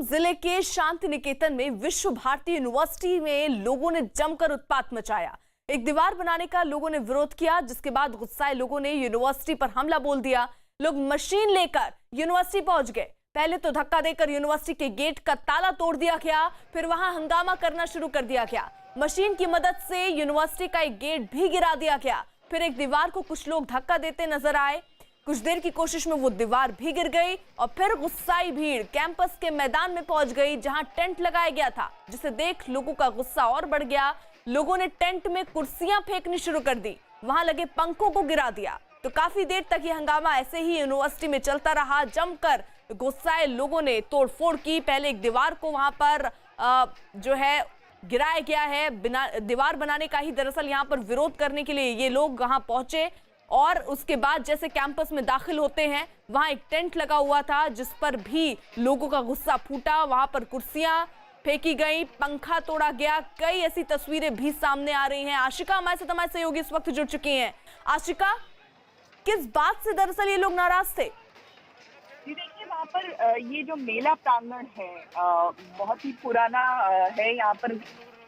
जिले के शांति निकेतन में विश्व भारती यूनिवर्सिटी में लोगों ने जमकर उत्पात मचाया। एक दीवार बनाने का लोगों ने विरोध किया, जिसके बाद गुस्साए लोगों ने यूनिवर्सिटी पर हमला बोल दिया। लोग मशीन लेकर यूनिवर्सिटी पहुंच गए। पहले तो धक्का देकर यूनिवर्सिटी के गेट का ताला तोड़ दिया गया, फिर वहां हंगामा करना शुरू कर दिया गया। मशीन की मदद से यूनिवर्सिटी का एक गेट भी गिरा दिया गया। फिर एक दीवार को कुछ लोग धक्का देते नजर आए। कुछ देर की कोशिश में वो दीवार भी गिर गई और फिर गुस्साई भीड़ कैंपस के मैदान में पहुंच गई, जहां टेंट लगाया गया था, जिसे देख लोगों का गुस्सा और बढ़ गया। लोगों ने टेंट में कुर्सियां फेंकनी शुरू कर दी, वहां लगे पंखों को गिरा दिया। तो काफी देर तक ये हंगामा ऐसे ही यूनिवर्सिटी में चलता रहा। जमकर गुस्साए लोगों ने तोड़फोड़ की। पहले एक दीवार को वहां पर जो है गिराया गया है। बिना दीवार बनाने का ही दरअसल यहाँ पर विरोध करने के लिए ये लोग वहां पहुंचे और उसके बाद जैसे कैंपस में दाखिल होते हैं, वहां एक टेंट लगा हुआ था, जिस पर भी लोगों का गुस्सा फूटा। वहां पर कुर्सियां फेंकी गई, पंखा तोड़ा गया। कई ऐसी तस्वीरें भी सामने आ रही हैं। आशिका हमारे साथ हमारे सहयोगी इस वक्त जुड़ चुकी हैं। आशिका, किस बात से दरअसल ये लोग नाराज थे? देखिए, वहाँ पर ये जो मेला प्रांगण है बहुत ही पुराना है। यहाँ पर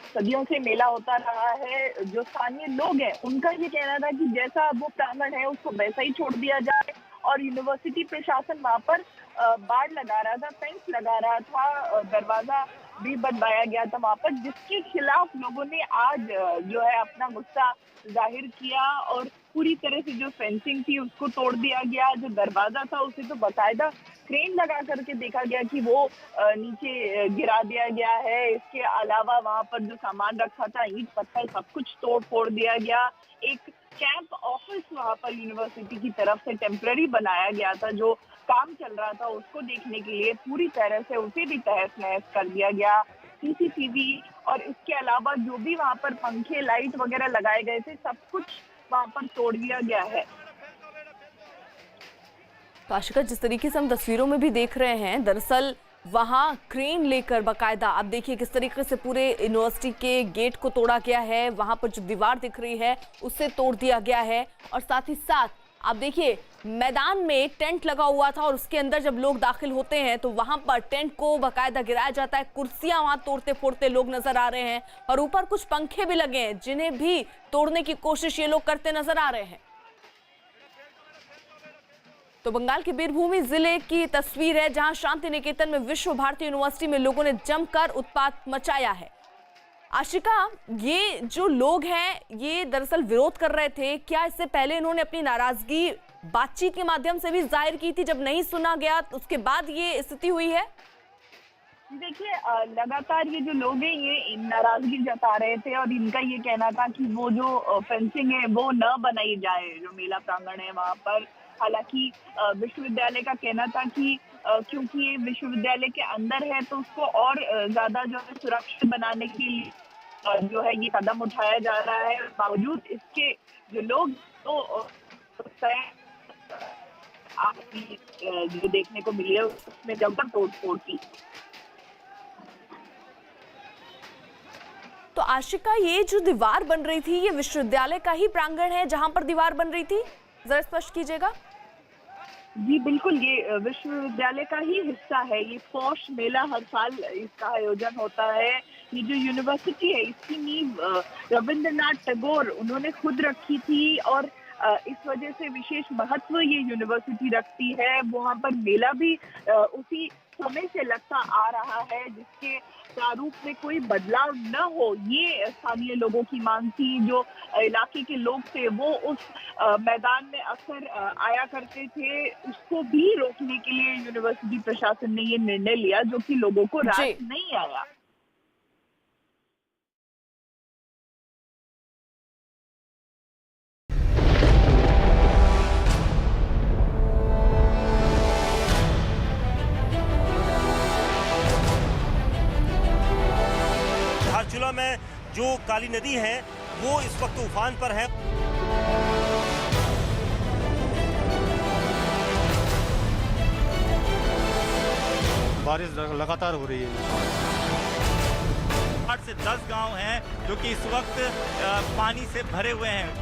सदियों से मेला होता रहा है। जो स्थानीय लोग हैं उनका ये कहना था कि जैसा वो प्रांगण है उसको वैसा ही छोड़ दिया जाए, और यूनिवर्सिटी प्रशासन वहाँ पर बाड़ लगा रहा था, फेंस लगा रहा था, दरवाजा भी बनवाया गया था वहाँ पर, जिसके खिलाफ लोगों ने आज जो है अपना गुस्सा जाहिर किया और पूरी तरह से जो फेंसिंग थी उसको तोड़ दिया गया। जो दरवाजा था उसे तो बाकायदा क्रेन लगा करके देखा गया कि वो नीचे गिरा दिया गया है। इसके अलावा वहाँ पर जो सामान रखा था, ईंट पत्थर सब कुछ तोड़ फोड़ दिया गया। एक कैंप ऑफिस वहाँ पर यूनिवर्सिटी की तरफ से टेम्पररी बनाया गया था, जो काम चल रहा था उसको देखने के लिए पूरी तरह से उसे भी तहस नहस कर दिया गया। सीसीटीवी और इसके अलावा जो भी वहाँ पर पंखे लाइट वगैरह लगाए गए थे, सब कुछ वहाँ पर तोड़ दिया गया है। तो आशिका, जिस तरीके से हम तस्वीरों में भी देख रहे हैं, दरअसल वहां क्रेन लेकर बाकायदा आप देखिए किस तरीके से पूरे यूनिवर्सिटी के गेट को तोड़ा गया है। वहां पर जो दीवार दिख रही है उससे तोड़ दिया गया है, और साथ ही साथ आप देखिए मैदान में टेंट लगा हुआ था और उसके अंदर जब लोग दाखिल होते हैं तो वहां पर टेंट को बाकायदा गिराया जाता है। कुर्सियां वहां तोड़ते फोड़ते लोग नजर आ रहे हैं, और ऊपर कुछ पंखे भी लगे हैं जिन्हें भी तोड़ने की कोशिश ये लोग करते नजर आ रहे हैं। तो बंगाल के बीरभूम जिले की तस्वीर है, जहां शांति निकेतन में विश्व भारती यूनिवर्सिटी में लोगों ने जमकर उत्पात मचाया है। आशिका, ये जो लोग हैं ये दरअसल विरोध कर रहे थे। क्या इससे पहले इन्होंने अपनी नाराजगी बातचीत के माध्यम से भी जाहिर की थी? जब नहीं सुना गया तो उसके बाद ये स्थिति हुई है? देखिए, लगातार ये जो लोग हैं ये नाराजगी जता रहे थे, और इनका ये कहना था कि वो जो फेंसिंग है वो न बनाई जाए, जो मेला प्रांगण है वहाँ पर। हालांकि विश्वविद्यालय का कहना था कि क्योंकि ये विश्वविद्यालय के अंदर है तो उसको और ज्यादा जो है सुरक्षित बनाने के लिए जो है ये कदम उठाया जा रहा है। बावजूद इसके जो लोग तो आप जो देखने को मिली है उसमें जमकर तोड़फोड़ की। तो आशिका, ये जो दीवार बन रही थी ये विश्वविद्यालय का ही प्रांगण है जहां पर दीवार बन रही थी? जरा स्पष्ट कीजिएगा। जी बिल्कुल, ये विश्वविद्यालय का ही हिस्सा है। ये पौष मेला हर साल इसका आयोजन होता है। ये जो यूनिवर्सिटी है इसकी नींव रविंद्रनाथ टैगोर उन्होंने खुद रखी थी, और इस वजह से विशेष महत्व ये यूनिवर्सिटी रखती है। वहाँ पर मेला भी उसी समय से लगता आ रहा है, जिसके प्रारूप में कोई बदलाव न हो, ये स्थानीय लोगों की मांग थी। जो इलाके के लोग थे वो उस मैदान में अक्सर आया करते थे, उसको भी रोकने के लिए यूनिवर्सिटी प्रशासन ने ये निर्णय लिया, जो कि लोगों को रास नहीं आया। धारचूला में जो काली नदी है वो इस वक्त उफान पर है। बारिश लगातार हो रही है। 8 से 10 गांव हैं जो कि इस वक्त पानी से भरे हुए हैं।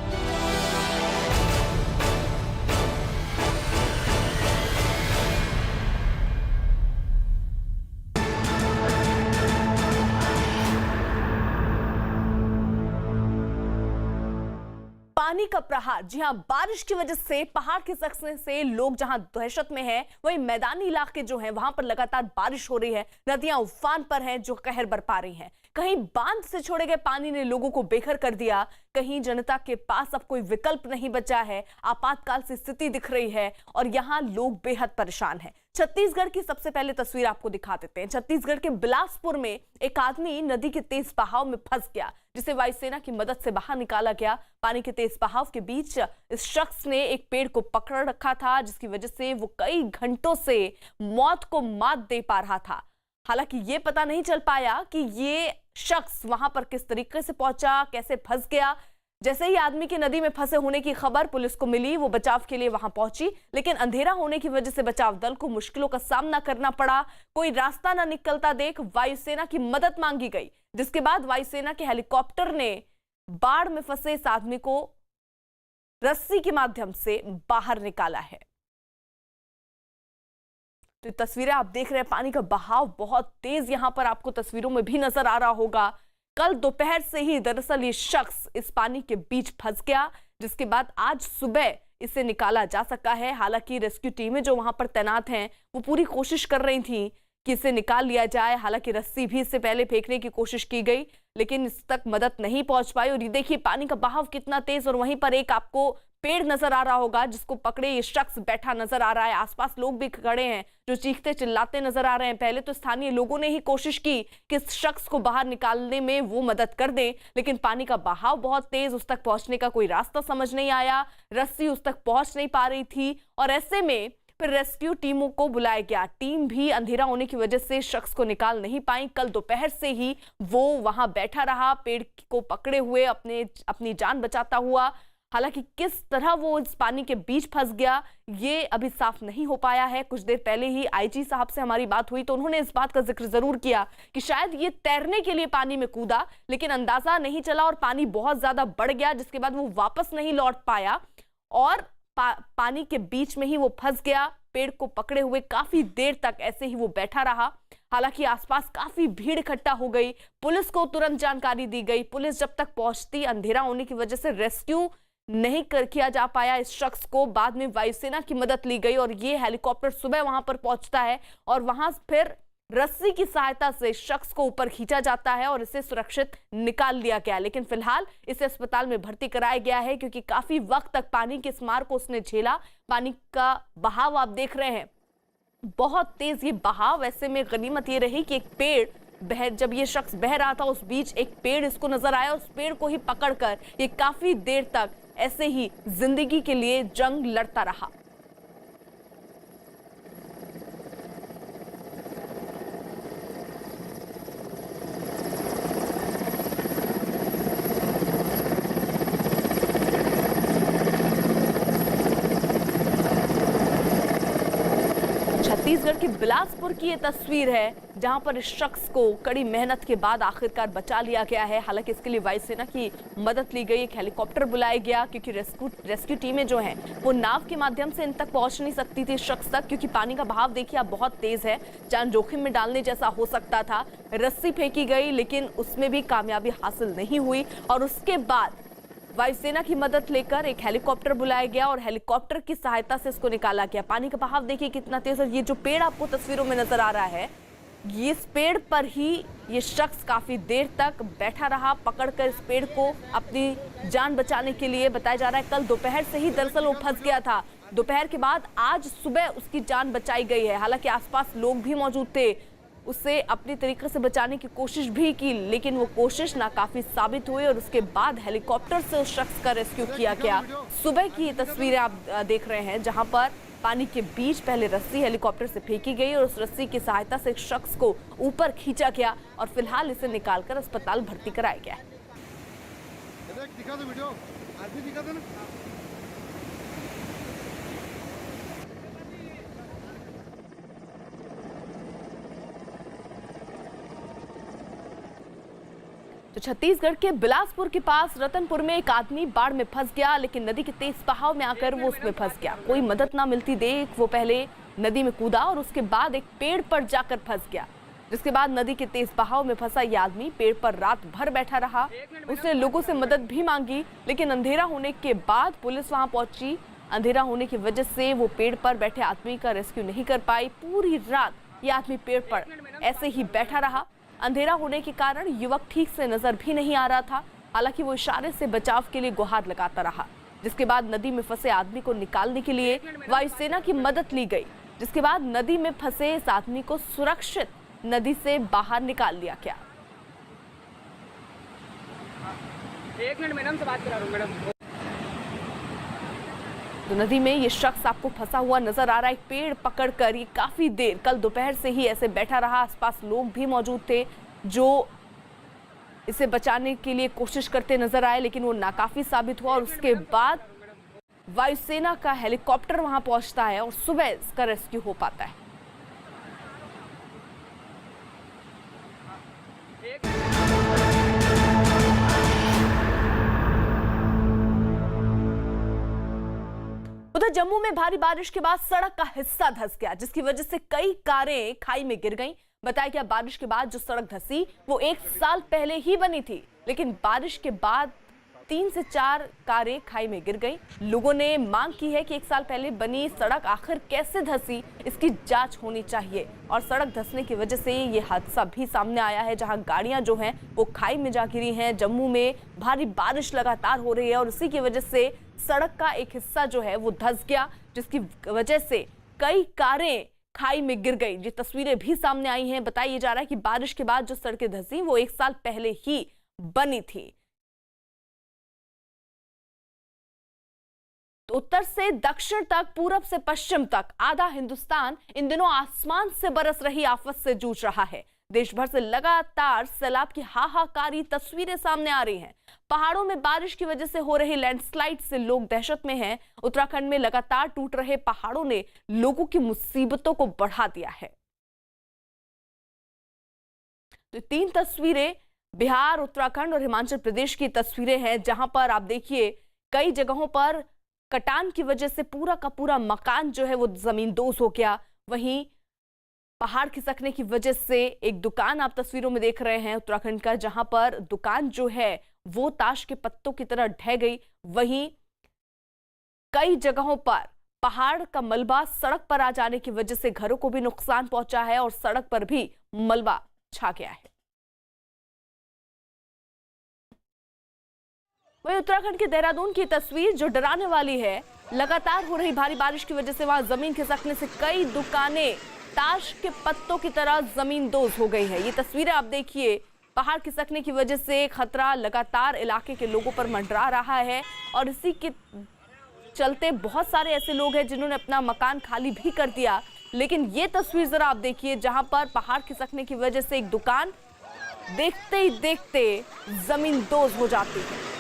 पानी का प्रहार, जी हां, बारिश की वजह से पहाड़ खिसकने से लोग जहां दहशत में हैं, वहीं मैदानी इलाके जो हैं वहां पर लगातार बारिश हो रही है। नदियां उफान पर हैं जो कहर बरपा रही हैं। कहीं बांध से छोड़े गए पानी ने लोगों को बेघर कर दिया, कहीं जनता के पास अब कोई विकल्प नहीं बचा है। आपातकाल की स्थिति दिख रही है और यहां लोग बेहद परेशान हैं। छत्तीसगढ़ की सबसे पहले तस्वीर आपको दिखा देते हैं। छत्तीसगढ़ के बिलासपुर में एक आदमी नदी के तेज बहाव में फंस गया, जिसे वायुसेना की मदद से बाहर निकाला गया। पानी के तेज बहाव के बीच इस शख्स ने एक पेड़ को पकड़ रखा था, जिसकी वजह से वो कई घंटों से मौत को मात दे पा रहा था। हालांकि ये पता नहीं चल पाया कि ये शख्स वहां पर किस तरीके से पहुंचा, कैसे फंस गया। जैसे ही आदमी के नदी में फंसे होने की खबर पुलिस को मिली, वो बचाव के लिए वहां पहुंची, लेकिन अंधेरा होने की वजह से बचाव दल को मुश्किलों का सामना करना पड़ा। कोई रास्ता न निकलता देख वायुसेना की मदद मांगी गई, जिसके बाद वायुसेना के हेलीकॉप्टर ने बाढ़ में फंसे इस आदमी को रस्सी के माध्यम से बाहर निकाला है। तो तस्वीरें आप देख रहे हैं, पानी का बहाव बहुत तेज यहां पर आपको तस्वीरों में भी नजर आ रहा होगा। कल दोपहर से ही दरअसल ये शख्स इस पानी के बीच फंस गया, जिसके बाद आज सुबह इसे निकाला जा सका है। हालांकि रेस्क्यू टीमें जो वहां पर तैनात हैं वो पूरी कोशिश कर रही थी कि इसे निकाल लिया जाए। हालांकि रस्सी भी इससे पहले फेंकने की कोशिश की गई, लेकिन इस तक मदद नहीं पहुंच पाई। और ये देखिए पानी का बहाव कितना तेज, और वहीं पर एक आपको पेड़ नजर आ रहा होगा जिसको पकड़े ये शख्स बैठा नजर आ रहा है। आसपास लोग भी खड़े हैं जो चीखते चिल्लाते नजर आ रहे हैं। पहले तो स्थानीय लोगों ने ही कोशिश की कि इस शख्स को बाहर निकालने में वो मदद कर दें, लेकिन पानी का बहाव बहुत तेज, उस तक पहुंचने का कोई रास्ता समझ नहीं आया। रस्सी उस तक पहुंच नहीं पा रही थी और ऐसे में फिर रेस्क्यू टीमों को बुलाया गया। टीम भी अंधेरा होने की वजह से शख्स को निकाल नहीं पाई। कल दोपहर से ही वो वहां बैठा रहा, पेड़ को पकड़े हुए अपनी जान बचाता हुआ। हालांकि किस तरह वो इस पानी के बीच फंस गया ये अभी साफ नहीं हो पाया है। कुछ देर पहले ही आईजी साहब से हमारी बात हुई तो उन्होंने इस बात का जिक्र जरूर किया कि शायद ये तैरने के लिए पानी में कूदा, लेकिन अंदाजा नहीं चला और पानी बहुत ज्यादा बढ़ गया, जिसके बाद वो वापस नहीं लौट पाया और पानी के बीच में ही वो फंस गया। पेड़ को पकड़े हुए काफी देर तक ऐसे ही वो बैठा रहा। हालांकि आसपास काफी भीड़ इकट्ठा हो गई, पुलिस को तुरंत जानकारी दी गई। पुलिस जब तक पहुंचती, अंधेरा होने की वजह से रेस्क्यू नहीं किया जा पाया इस शख्स को। बाद में वायुसेना की मदद ली गई और ये हेलीकॉप्टर सुबह वहां पर पहुंचता है और वहां फिर रस्सी की सहायता से शख्स को ऊपर खींचा जाता है और इसे सुरक्षित निकाल लिया गया। लेकिन फिलहाल इसे अस्पताल में भर्ती कराया गया है, क्योंकि काफी वक्त तक पानी के इस मार को उसने झेला। पानी का बहाव आप देख रहे हैं, बहुत तेज ये बहाव। ऐसे में गनीमत ये रही कि एक पेड़ जब ये शख्स बह रहा था उस बीच एक पेड़ इसको नजर आया, उस पेड़ को ही पकड़कर ये काफी देर तक ऐसे ही जिंदगी के लिए जंग लड़ता रहा। छत्तीसगढ़ के बिलासपुर की ये तस्वीर है, जहां पर इस शख्स को कड़ी मेहनत के बाद आखिरकार बचा लिया गया है। हालांकि इसके लिए वायुसेना की मदद ली गई, एक हेलीकॉप्टर बुलाया गया, क्योंकि रेस्क्यू टीमें जो हैं वो नाव के माध्यम से इन तक पहुंच नहीं सकती थी शख्स तक, क्योंकि पानी का बहाव देखिए आप बहुत तेज है, जान जोखिम में डालने जैसा हो सकता था। रस्सी फेंकी गई लेकिन उसमें भी कामयाबी हासिल नहीं हुई और उसके बाद वायुसेना की मदद लेकर एक हेलीकॉप्टर बुलाया गया और हेलीकॉप्टर की सहायता से इसको निकाला गया। पानी का बहाव देखिए कितना तेज है। ये जो पेड़ आपको तस्वीरों में नजर आ रहा है, इस पेड़ पर ही ये शख्स काफी देर तक बैठा रहा, पकड़कर इस पेड़ को अपनी जान बचाने के लिए। बताया जा रहा है कल दोपहर से ही दरअसल वो फंस गया था। दोपहर के बाद आज सुबह उसकी जान बचाई गई है। हालांकि आसपास लोग भी मौजूद थे, उसे अपनी तरीके से बचाने की कोशिश भी की, लेकिन वो कोशिश नाकाफी साबित हुई और उसके बाद हेलीकॉप्टर से उस शख्स का रेस्क्यू किया गया। सुबह की ये तस्वीरें आप देख रहे हैं, जहां पर पानी के बीच पहले रस्सी हेलीकॉप्टर से फेंकी गई और उस रस्सी की सहायता से एक शख्स को ऊपर खींचा गया और फिलहाल इसे निकालकर अस्पताल भर्ती कराया गया है। दिखा दो वीडियो, आदमी दिखा दो ना। तो छत्तीसगढ़ के बिलासपुर के पास रतनपुर में एक आदमी बाढ़ में फंस गया, लेकिन नदी के तेज बहाव में आकर वो उसमें फंस गया। कोई मदद ना मिलती देख वो पहले नदी में कूदा और उसके बाद एक पेड़ पर जाकर फंस गया। जिसके बाद नदी के तेज बहाव में फंसा ये आदमी पेड़ पर रात भर बैठा रहा। उसने लोगों से मदद भी मांगी, लेकिन अंधेरा होने के बाद पुलिस वहां पहुंची। अंधेरा होने की वजह से वो पेड़ पर बैठे आदमी का रेस्क्यू नहीं कर पाई। पूरी रात ये आदमी पेड़ पर ऐसे ही बैठा रहा। अंधेरा होने के कारण युवक ठीक से नजर भी नहीं आ रहा था। हालांकि वो इशारे से बचाव के लिए गुहार लगाता रहा, जिसके बाद नदी में फंसे आदमी को निकालने के लिए वायुसेना की मदद ली गई। जिसके बाद नदी में फंसे इस आदमी को सुरक्षित नदी से बाहर निकाल लिया गया। एक मिनट मैडम से बात करा रहा हूँ मैडम। तो नदी में ये शख्स आपको फंसा हुआ नजर आ रहा है। एक पेड़ पकड़कर ये काफी देर कल दोपहर से ही ऐसे बैठा रहा। आसपास लोग भी मौजूद थे जो इसे बचाने के लिए कोशिश करते नजर आए, लेकिन वो नाकाफी साबित हुआ। और उसके बाद वायुसेना का हेलीकॉप्टर वहां पहुंचता है और सुबह इसका रेस्क्यू हो पाता है। उधर जम्मू में भारी बारिश के बाद सड़क का हिस्सा धंस गया, जिसकी वजह से कई कारें खाई में गिर गईं। बताया गया बारिश के बाद जो सड़क धंसी वो 1 साल पहले ही बनी थी, लेकिन बारिश के बाद 3 से 4 कारें खाई में गिर गईं। लोगों ने मांग की है कि 1 साल पहले बनी सड़क आखिर कैसे धंसी, इसकी जांच होनी चाहिए। और सड़क धंसने की वजह से ये हादसा भी सामने आया है, जहां गाड़ियां जो हैं वो खाई में जा गिरी हैं। जम्मू में भारी बारिश लगातार हो रही है और इसी की वजह से सड़क का एक हिस्सा जो है वो धंस गया, जिसकी वजह से कई कारें खाई में गिर गई। ये तस्वीरें भी सामने आई हैं। बताया जा रहा है कि बारिश के बाद जो सड़कें धंसी वो 1 साल पहले ही बनी थी। तो उत्तर से दक्षिण तक, पूरब से पश्चिम तक आधा हिंदुस्तान इन दिनों आसमान से बरस रही आफत से जूझ रहा है। देश भर से लगातार सैलाब की हाहाकारी तस्वीरें सामने आ रही हैं। पहाड़ों में बारिश की वजह से हो रही लैंडस्लाइड से लोग दहशत में हैं। उत्तराखंड में लगातार टूट रहे पहाड़ों ने लोगों की मुसीबतों को बढ़ा दिया है। तो 3 तस्वीरें बिहार, उत्तराखंड और हिमाचल प्रदेश की तस्वीरें हैं, जहां पर आप देखिए कई जगहों पर कटान की वजह से पूरा का पूरा मकान जो है वो जमींदोज हो गया। वहीं पहाड़ खिसकने की वजह से एक दुकान आप तस्वीरों में देख रहे हैं उत्तराखंड का, जहां पर दुकान जो है वो ताश के पत्तों की तरह ढह गई। वहीं कई जगहों पर पहाड़ का मलबा सड़क पर आ जाने की वजह से घरों को भी नुकसान पहुंचा है और सड़क पर भी मलबा छा गया है। वहीं उत्तराखंड के देहरादून की तस्वीर जो डराने वाली है। लगातार हो रही भारी बारिश की वजह से वहां जमीन खिसकने से कई दुकानें ताश के पत्तों की तरह जमींदोज हो गई है। ये तस्वीरें आप देखिए, पहाड़ खिसकने की वजह से खतरा लगातार इलाके के लोगों पर मंडरा रहा है और इसी के चलते बहुत सारे ऐसे लोग हैं जिन्होंने अपना मकान खाली भी कर दिया। लेकिन ये तस्वीर जरा आप देखिए, जहां पर पहाड़ खिसकने की वजह से एक दुकान देखते ही देखते जमींदोज हो जाती है।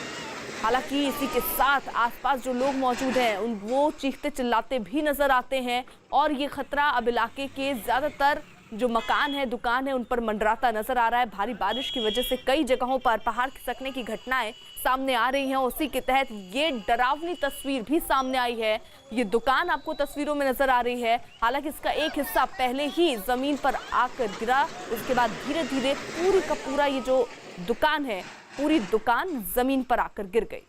हालांकि इसी के साथ आसपास जो लोग मौजूद हैं वो चीखते चिल्लाते भी नजर आते हैं और ये खतरा अब इलाके के ज्यादातर जो मकान है, दुकान है, उन पर मंडराता नजर आ रहा है। भारी बारिश की वजह से कई जगहों पर पहाड़ खिसकने की घटनाएं सामने आ रही हैं। उसी के तहत ये डरावनी तस्वीर भी सामने आई है। ये दुकान आपको तस्वीरों में नजर आ रही है। हालांकि इसका एक हिस्सा पहले ही जमीन पर आकर गिरा, उसके बाद धीरे धीरे पूरी का पूरा ये जो दुकान है, पूरी दुकान जमीन पर आकर गिर गई।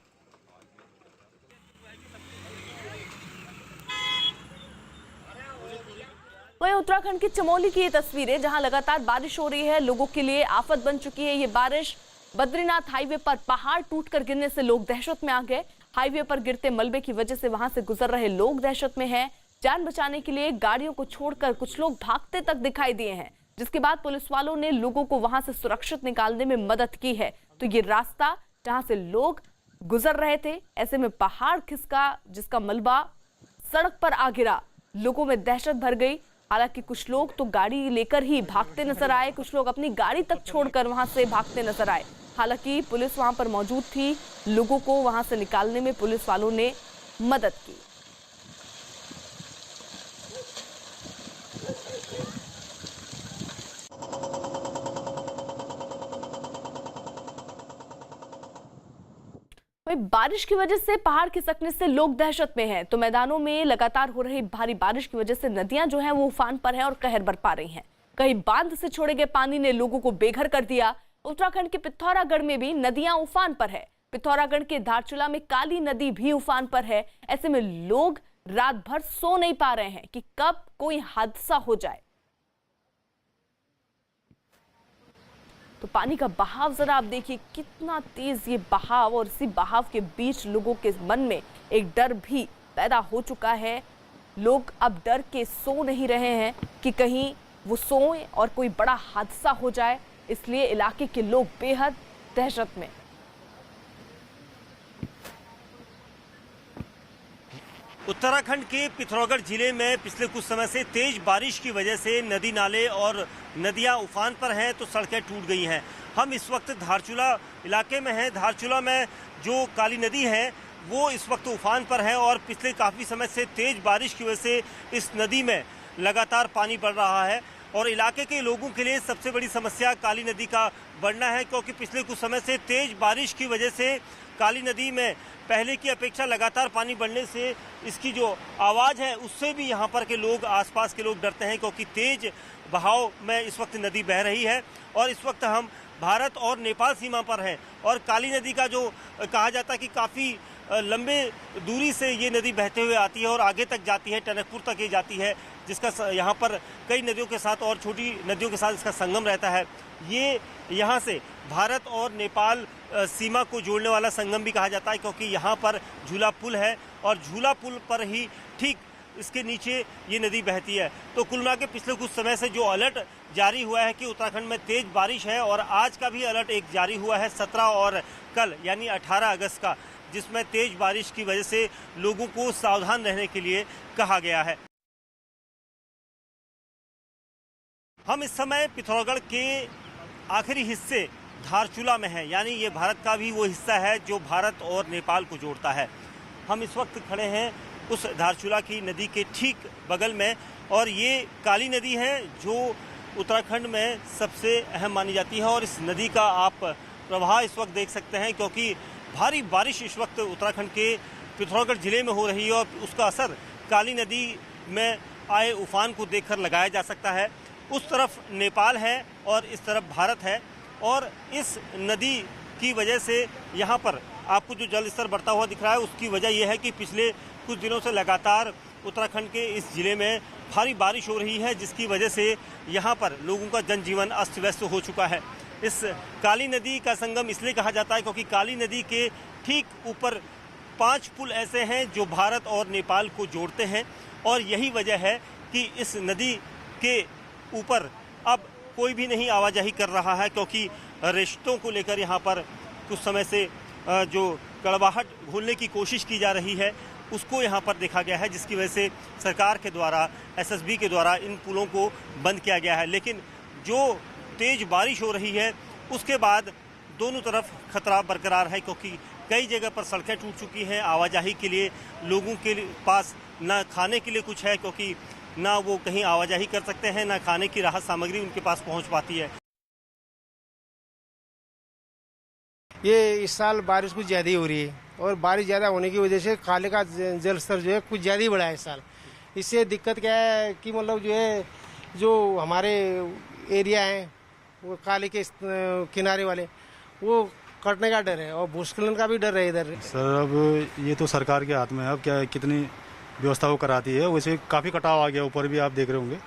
वहीं उत्तराखंड की चमोली की ये तस्वीरें, जहां लगातार बारिश हो रही है, लोगों के लिए आफत बन चुकी है। ये बारिश बद्रीनाथ हाईवे पर पहाड़ टूटकर गिरने से लोग दहशत में आ गए। हाईवे पर गिरते मलबे की वजह से वहां से गुजर रहे लोग दहशत में हैं। जान बचाने के लिए गाड़ियों को छोड़कर कुछ लोग भागते तक दिखाई दिए हैं, जिसके बाद पुलिस वालों ने लोगों को वहां से सुरक्षित निकालने में मदद की है। तो ये रास्ता जहां से लोग गुजर रहे थे, ऐसे में पहाड़ खिसका, जिसका मलबा सड़क पर आ गिरा, लोगों में दहशत भर गई। हालांकि कुछ लोग तो गाड़ी लेकर ही भागते नजर आए, कुछ लोग अपनी गाड़ी तक छोड़कर वहां से भागते नजर आए। हालांकि पुलिस वहां पर मौजूद थी, लोगों को वहां से निकालने में पुलिस वालों ने मदद की। बारिश की वजह से पहाड़ खिसकने से लोग दहशत में हैं, तो मैदानों में लगातार हो रही भारी बारिश की वजह से नदियां जो हैं वो उफान पर हैं और कहर बरपा रही हैं। कहीं बांध से छोड़े गए पानी ने लोगों को बेघर कर दिया। उत्तराखंड के पिथौरागढ़ में भी नदियां उफान पर है। पिथौरागढ़ के धारचूला में काली नदी भी उफान पर है। ऐसे में लोग रात भर सो नहीं पा रहे हैं कि कब कोई हादसा हो जाए। तो पानी का बहाव जरा आप देखिए, कितना तेज ये बहाव, और इसी बहाव के बीच लोगों के मन में एक डर भी पैदा हो चुका है। लोग अब डर के सो नहीं रहे हैं कि कहीं वो सोएं और कोई बड़ा हादसा हो जाए, इसलिए इलाके के लोग बेहद दहशत में। उत्तराखंड के पिथौरागढ़ जिले में पिछले कुछ समय से तेज बारिश की वजह से नदी नाले और नदियां उफान पर हैं, तो सड़कें टूट गई हैं। हम इस वक्त धारचूला इलाके में हैं। धारचूला में जो काली नदी है वो इस वक्त उफान पर है और पिछले काफ़ी समय से तेज बारिश की वजह से इस नदी में लगातार पानी बढ़ रहा है। और इलाके के लोगों के लिए सबसे बड़ी समस्या काली नदी का बढ़ना है, क्योंकि पिछले कुछ समय से तेज बारिश की वजह से काली नदी में पहले की अपेक्षा लगातार पानी बढ़ने से इसकी जो आवाज़ है उससे भी यहाँ पर के लोग, आसपास के लोग डरते हैं, क्योंकि तेज बहाव में इस वक्त नदी बह रही है। और इस वक्त हम भारत और नेपाल सीमा पर हैं और काली नदी का जो कहा जाता है कि काफ़ी लंबे दूरी से ये नदी बहते हुए आती है और आगे तक जाती है, टनकपुर तक ये जाती है, जिसका यहाँ पर कई नदियों के साथ और छोटी नदियों के साथ इसका संगम रहता है। ये यहाँ से भारत और नेपाल सीमा को जोड़ने वाला संगम भी कहा जाता है, क्योंकि यहाँ पर झूला पुल है और झूला पुल पर ही ठीक इसके नीचे ये नदी बहती है। तो कुल मिला के पिछले कुछ समय से जो अलर्ट जारी हुआ है कि उत्तराखंड में तेज बारिश है, और आज का भी अलर्ट एक जारी हुआ है 17 और कल यानी 18 अगस्त का, जिसमें तेज बारिश की वजह से लोगों को सावधान रहने के लिए कहा गया है। हम इस समय पिथौरागढ़ के आखिरी हिस्से धारचूला में हैं, यानी ये भारत का भी वो हिस्सा है जो भारत और नेपाल को जोड़ता है। हम इस वक्त खड़े हैं उस धारचूला की नदी के ठीक बगल में, और ये काली नदी है जो उत्तराखंड में सबसे अहम मानी जाती है। और इस नदी का आप प्रवाह इस वक्त देख सकते हैं, क्योंकि भारी बारिश इस वक्त उत्तराखंड के पिथौरागढ़ जिले में हो रही है और उसका असर काली नदी में आए उफान को देखकर लगाया जा सकता है। उस तरफ नेपाल है और इस तरफ भारत है, और इस नदी की वजह से यहाँ पर आपको जो जल स्तर बढ़ता हुआ दिख रहा है उसकी वजह यह है कि पिछले कुछ दिनों से लगातार उत्तराखंड के इस जिले में भारी बारिश हो रही है, जिसकी वजह से यहाँ पर लोगों का जनजीवन अस्त व्यस्त हो चुका है। इस काली नदी का संगम इसलिए कहा जाता है क्योंकि काली नदी के ठीक ऊपर 5 पुल ऐसे हैं जो भारत और नेपाल को जोड़ते हैं, और यही वजह है कि इस नदी के ऊपर अब कोई भी नहीं आवाजाही कर रहा है, क्योंकि रिश्तों को लेकर यहाँ पर कुछ समय से जो कड़वाहट घोलने की कोशिश की जा रही है उसको यहाँ पर देखा गया है, जिसकी वजह से सरकार के द्वारा, एसएसबी के द्वारा इन पुलों को बंद किया गया है। लेकिन जो तेज बारिश हो रही है उसके बाद दोनों तरफ खतरा बरकरार है, क्योंकि कई जगह पर सड़कें टूट चुकी हैं। आवाजाही के लिए लोगों के पास ना खाने के लिए कुछ है, क्योंकि ना वो कहीं आवाजाही कर सकते हैं, ना खाने की राहत सामग्री उनके पास पहुंच पाती है। ये इस साल बारिश कुछ ज़्यादा ही हो रही है, और बारिश ज़्यादा होने की वजह से काले का जल स्तर जो है कुछ ज़्यादा ही बढ़ा है इस साल। इससे दिक्कत क्या है कि मतलब जो है जो हमारे एरिया हैं वो काले के किनारे वाले वो कटने का डर है, और भूस्खलन का भी डर है इधर। सर अब ये तो सरकार के हाथ में है, अब क्या कितनी व्यवस्था वो कराती है। वैसे काफ़ी कटाव आ गया, ऊपर भी आप देख रहे होंगे,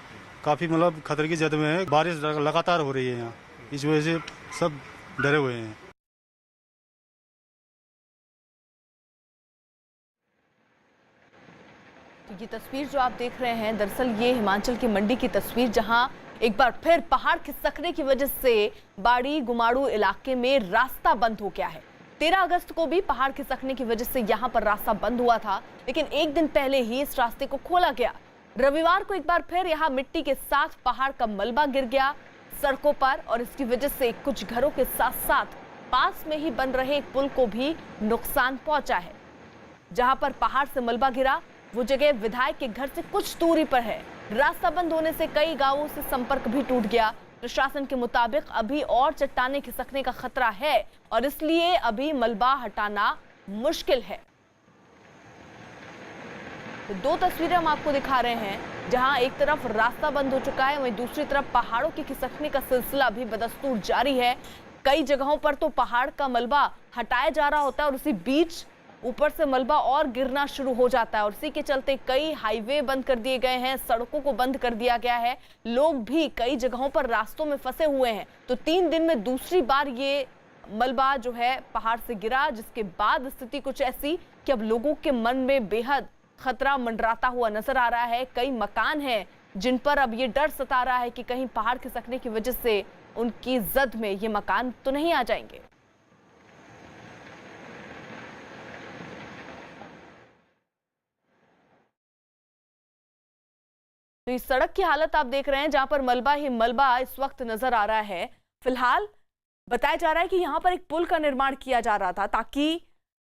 काफ़ी मतलब खतरे की जद में है। बारिश लगातार हो रही है यहाँ, इस वजह से सब डरे हुए हैं। तो ये तस्वीर जो आप देख रहे हैं, दरअसल ये हिमाचल की मंडी की तस्वीर, जहां एक बार फिर पहाड़ खिसकने की वजह से बाड़ी गुमाड़ू इलाके में रास्ता बंद हो गया है। 13 अगस्त को भी पहाड़ खिसकने की वजह से यहां पर रास्ता बंद हुआ था, लेकिन एक दिन पहले ही इस रास्ते को खोला गया। रविवार को एक बार फिर यहां मिट्टी के साथ पहाड़ का मलबा गिर गया सड़कों पर, और इसकी वजह से कुछ घरों के साथ साथ पास में ही बन रहे एक पुल को भी नुकसान पहुंचा है। जहां पर पहाड़ से मलबा गिरा वो जगह विधायक के घर से कुछ दूरी पर है। रास्ता बंद होने से कई गांवों से संपर्क भी टूट गया। प्रशासन के मुताबिक अभी और चट्टानें खिसकने का खतरा है, और इसलिए अभी मलबा हटाना मुश्किल है। तो 2 तस्वीरें हम आपको दिखा रहे हैं। जहां एक तरफ रास्ता बंद हो चुका है, वहीं दूसरी तरफ पहाड़ों के खिसकने का सिलसिला भी बदस्तूर जारी है। कई जगहों पर तो पहाड़ का मलबा हटाया जा रहा होता है और उसी बीच ऊपर से मलबा और गिरना शुरू हो जाता है और इसी के चलते कई हाईवे बंद कर दिए गए हैं, सड़कों को बंद कर दिया गया है। लोग भी कई जगहों पर रास्तों में फंसे हुए हैं। तो 3 दिन में दूसरी बार ये मलबा जो है पहाड़ से गिरा, जिसके बाद स्थिति कुछ ऐसी कि अब लोगों के मन में बेहद खतरा मंडराता हुआ नजर आ रहा है। कई मकान हैं जिन पर अब ये डर सता रहा है कि कहीं पहाड़ खिसकने की वजह से उनकी जद में ये मकान तो नहीं आ जाएंगे। तो इस सड़क की हालत आप देख रहे हैं जहां पर मलबा ही मलबा इस वक्त नजर आ रहा है। फिलहाल बताया जा रहा है कि यहां पर एक पुल का निर्माण किया जा रहा था ताकि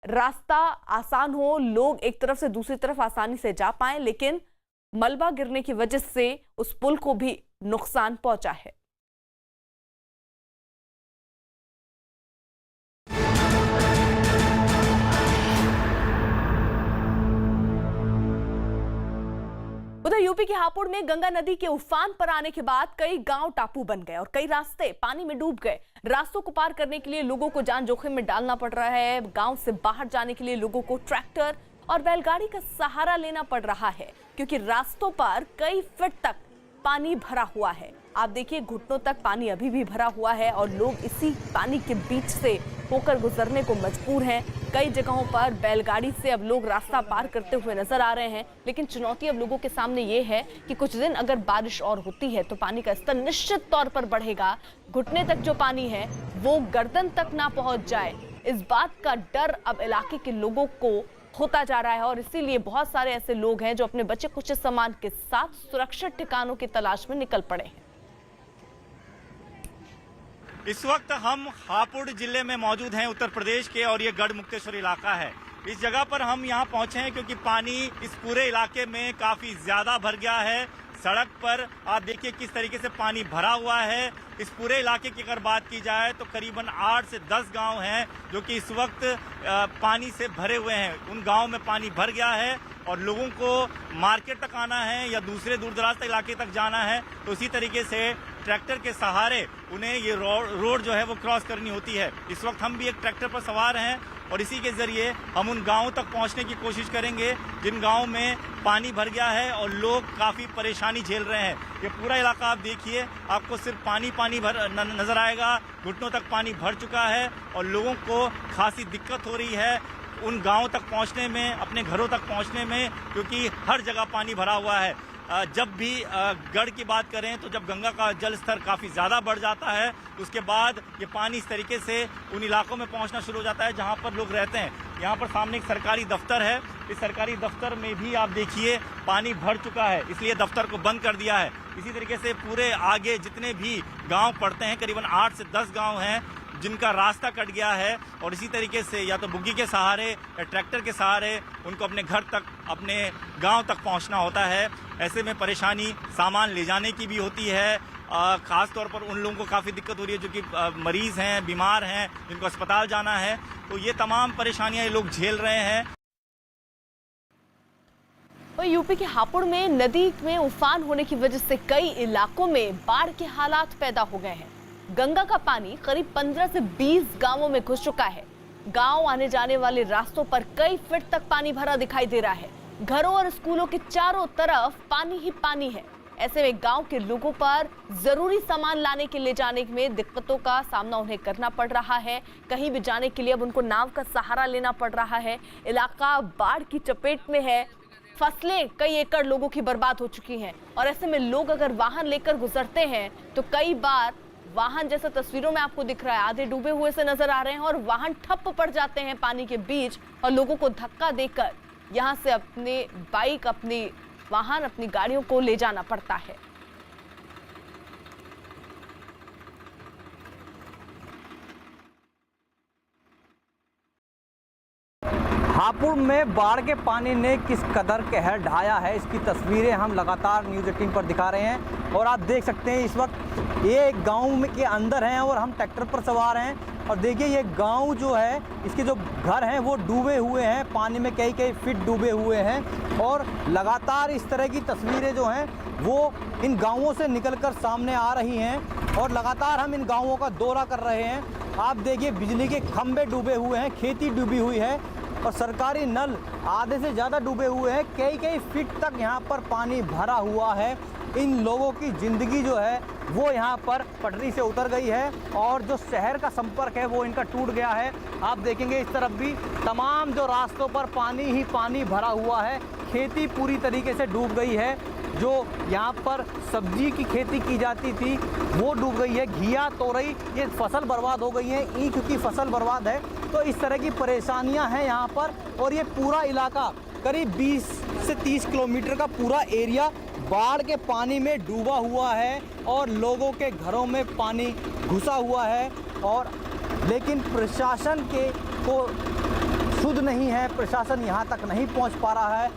रास्ता आसान हो, लोग एक तरफ से दूसरी तरफ आसानी से जा पाएं, लेकिन मलबा गिरने की वजह से उस पुल को भी नुकसान पहुंचा है। उधर यूपी के हापुड़ में गंगा नदी के उफान पर आने के बाद कई गांव टापू बन गए और कई रास्ते पानी में डूब गए। रास्तों को पार करने के लिए लोगों को जान जोखिम में डालना पड़ रहा है। गांव से बाहर जाने के लिए लोगों को ट्रैक्टर और बैलगाड़ी का सहारा लेना पड़ रहा है क्योंकि रास्तों पर कई फीट तक पानी भरा हुआ है। आप देखिए घुटनों तक पानी अभी भी भरा हुआ है और लोग इसी पानी के बीच से होकर गुजरने को मजबूर हैं। कई जगहों पर बैलगाड़ी से अब लोग रास्ता पार करते हुए नजर आ रहे हैं, लेकिन चुनौती अब लोगों के सामने ये है कि कुछ दिन अगर बारिश और होती है तो पानी का स्तर निश्चित तौर पर बढ़ेगा। घुटने तक जो पानी है वो गर्दन तक ना पहुंच जाए, इस बात का डर अब इलाके के लोगों को होता जा रहा है और इसीलिए बहुत सारे ऐसे लोग हैं जो अपने बचे कुछ सामान के साथ सुरक्षित ठिकानों की तलाश में निकल पड़े हैं। इस वक्त हम हापुड़ जिले में मौजूद हैं, उत्तर प्रदेश के, और ये गढ़ मुक्तेश्वर इलाका है। इस जगह पर हम यहाँ पहुंचे हैं क्योंकि पानी इस पूरे इलाके में काफी ज्यादा भर गया है। सड़क पर आप देखिए किस तरीके से पानी भरा हुआ है। इस पूरे इलाके की अगर बात की जाए तो करीबन 8 से 10 गांव हैं जो कि इस वक्त पानी से भरे हुए हैं। उन गांव में पानी भर गया है और लोगों को मार्केट तक आना है या दूसरे दूर दराज इलाके तक जाना है तो इसी तरीके से ट्रैक्टर के सहारे उन्हें ये रोड जो है वो क्रॉस करनी होती है। इस वक्त हम भी एक ट्रैक्टर पर सवार हैं और इसी के जरिए हम उन गांवों तक पहुंचने की कोशिश करेंगे जिन गांवों में पानी भर गया है और लोग काफ़ी परेशानी झेल रहे हैं। ये पूरा इलाका आप देखिए, आपको सिर्फ पानी नजर आएगा। घुटनों तक पानी भर चुका है और लोगों को खासी दिक्कत हो रही है उन गांवों तक पहुंचने में, अपने घरों तक पहुंचने में, क्योंकि हर जगह पानी भरा हुआ है। जब भी गढ़ की बात करें तो जब गंगा का जल स्तर काफ़ी ज़्यादा बढ़ जाता है उसके बाद ये पानी इस तरीके से उन इलाकों में पहुंचना शुरू हो जाता है जहां पर लोग रहते हैं। यहाँ पर सामने एक सरकारी दफ्तर है, इस सरकारी दफ्तर में भी आप देखिए पानी भर चुका है, इसलिए दफ्तर को बंद कर दिया है। इसी तरीके से पूरे आगे जितने भी गाँव पड़ते हैं, करीबन 8 से 10 गाँव हैं जिनका रास्ता कट गया है और इसी तरीके से या तो बुग्गी के सहारे या ट्रैक्टर के सहारे उनको अपने घर तक, अपने गांव तक पहुंचना होता है। ऐसे में परेशानी सामान ले जाने की भी होती है। खास तौर पर उन लोगों को काफ़ी दिक्कत हो रही है जो कि मरीज़ हैं, बीमार हैं, जिनको अस्पताल जाना है। तो ये तमाम परेशानियां ये लोग झेल रहे हैं। और यूपी के हापुड़ में नदी में उफान होने की वजह से कई इलाकों में बाढ़ के हालात पैदा हो गए हैं। गंगा का पानी करीब 15 से 20 गांवों में घुस चुका है। गांव आने जाने वाले रास्तों पर कई फीट तक पानी भरा दिखाई दे रहा है। घरों और स्कूलों के चारों तरफ पानी ही पानी है। ऐसे में गांव के लोगों पर जरूरी सामान लाने के ले जाने में दिक्कतों का सामना उन्हें करना पड़ रहा है। कहीं भी जाने के लिए अब उनको नाव का सहारा लेना पड़ रहा है। इलाका बाढ़ की चपेट में है। फसलें कई एकड़ लोगों की बर्बाद हो चुकी हैं और ऐसे में लोग अगर वाहन लेकर गुजरते हैं तो कई बार वाहन, जैसा तस्वीरों में आपको दिख रहा है, आधे डूबे हुए से नजर आ रहे हैं और वाहन ठप्प पड़ जाते हैं पानी के बीच और लोगों को धक्का देकर यहां से अपने बाइक, अपनी वाहन, अपनी गाड़ियों को ले जाना पड़ता है। हापुड़ में बाढ़ के पानी ने किस कदर कहर ढाया है, इसकी तस्वीरें हम लगातार न्यूज़ 18 पर दिखा रहे हैं। और आप देख सकते हैं इस वक्त ये गांव में के अंदर हैं और हम ट्रैक्टर पर सवार हैं। और देखिए ये गांव जो है, इसके जो घर हैं वो डूबे हुए हैं, पानी में कई कई फीट डूबे हुए हैं। और लगातार इस तरह की तस्वीरें जो हैं वो इन गाँवों से निकलकर सामने आ रही हैं और लगातार हम इन गाँवों का दौरा कर रहे हैं। आप देखिए बिजली के खंभे डूबे हुए हैं, खेती डूबी हुई है और सरकारी नल आधे से ज़्यादा डूबे हुए हैं। कई कई फीट तक यहाँ पर पानी भरा हुआ है। इन लोगों की ज़िंदगी जो है वो यहाँ पर पटरी से उतर गई है और जो शहर का संपर्क है वो इनका टूट गया है। आप देखेंगे इस तरफ भी तमाम जो रास्तों पर पानी ही पानी भरा हुआ है। खेती पूरी तरीके से डूब गई है। जो यहाँ पर सब्जी की खेती की जाती थी वो डूब गई है। घिया, तोरई, ये फसल बर्बाद हो गई है। ईख की फसल बर्बाद है। तो इस तरह की परेशानियां हैं यहाँ पर। और ये पूरा इलाका करीब 20 से 30 किलोमीटर का पूरा एरिया बाढ़ के पानी में डूबा हुआ है और लोगों के घरों में पानी घुसा हुआ है। और लेकिन प्रशासन के को सुध नहीं है, प्रशासन यहाँ तक नहीं पहुँच पा रहा है।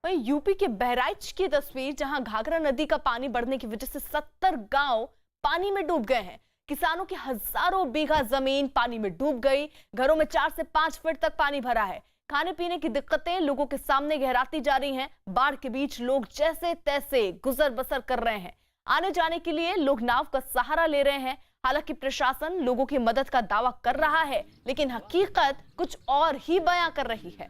वहीं यूपी के बहराइच की तस्वीर, जहां घाघरा नदी का पानी बढ़ने की वजह से 70 गांव पानी में डूब गए हैं। किसानों की हजारों बीघा जमीन पानी में डूब गई। घरों में 4 से 5 फीट तक पानी भरा है। खाने पीने की दिक्कतें लोगों के सामने गहराती जा रही हैं। बाढ़ के बीच लोग जैसे तैसे गुजर बसर कर रहे हैं। आने जाने के लिए लोग नाव का सहारा ले रहे हैं। हालांकि प्रशासन लोगों की मदद का दावा कर रहा है, लेकिन हकीकत कुछ और ही बयां कर रही है।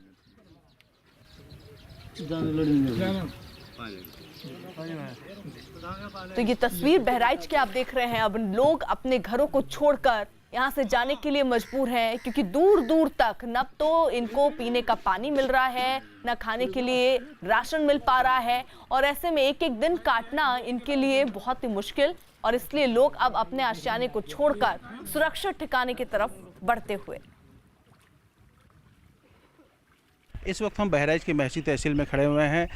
तो ये तस्वीर बहराइच के आप देख रहे हैं। अब लोग अपने घरों को छोड़कर यहाँ से जाने के लिए मजबूर हैं, क्योंकि दूर दूर तक न तो इनको पीने का पानी मिल रहा है, न खाने के लिए राशन मिल पा रहा है। और ऐसे में एक एक दिन काटना इनके लिए बहुत ही मुश्किल, और इसलिए लोग अब अपने आशियाने को छोड़कर सुरक्षित ठिकाने की तरफ बढ़ते हुए। इस वक्त हम बहराइच की महसी तहसील में खड़े हुए हैं।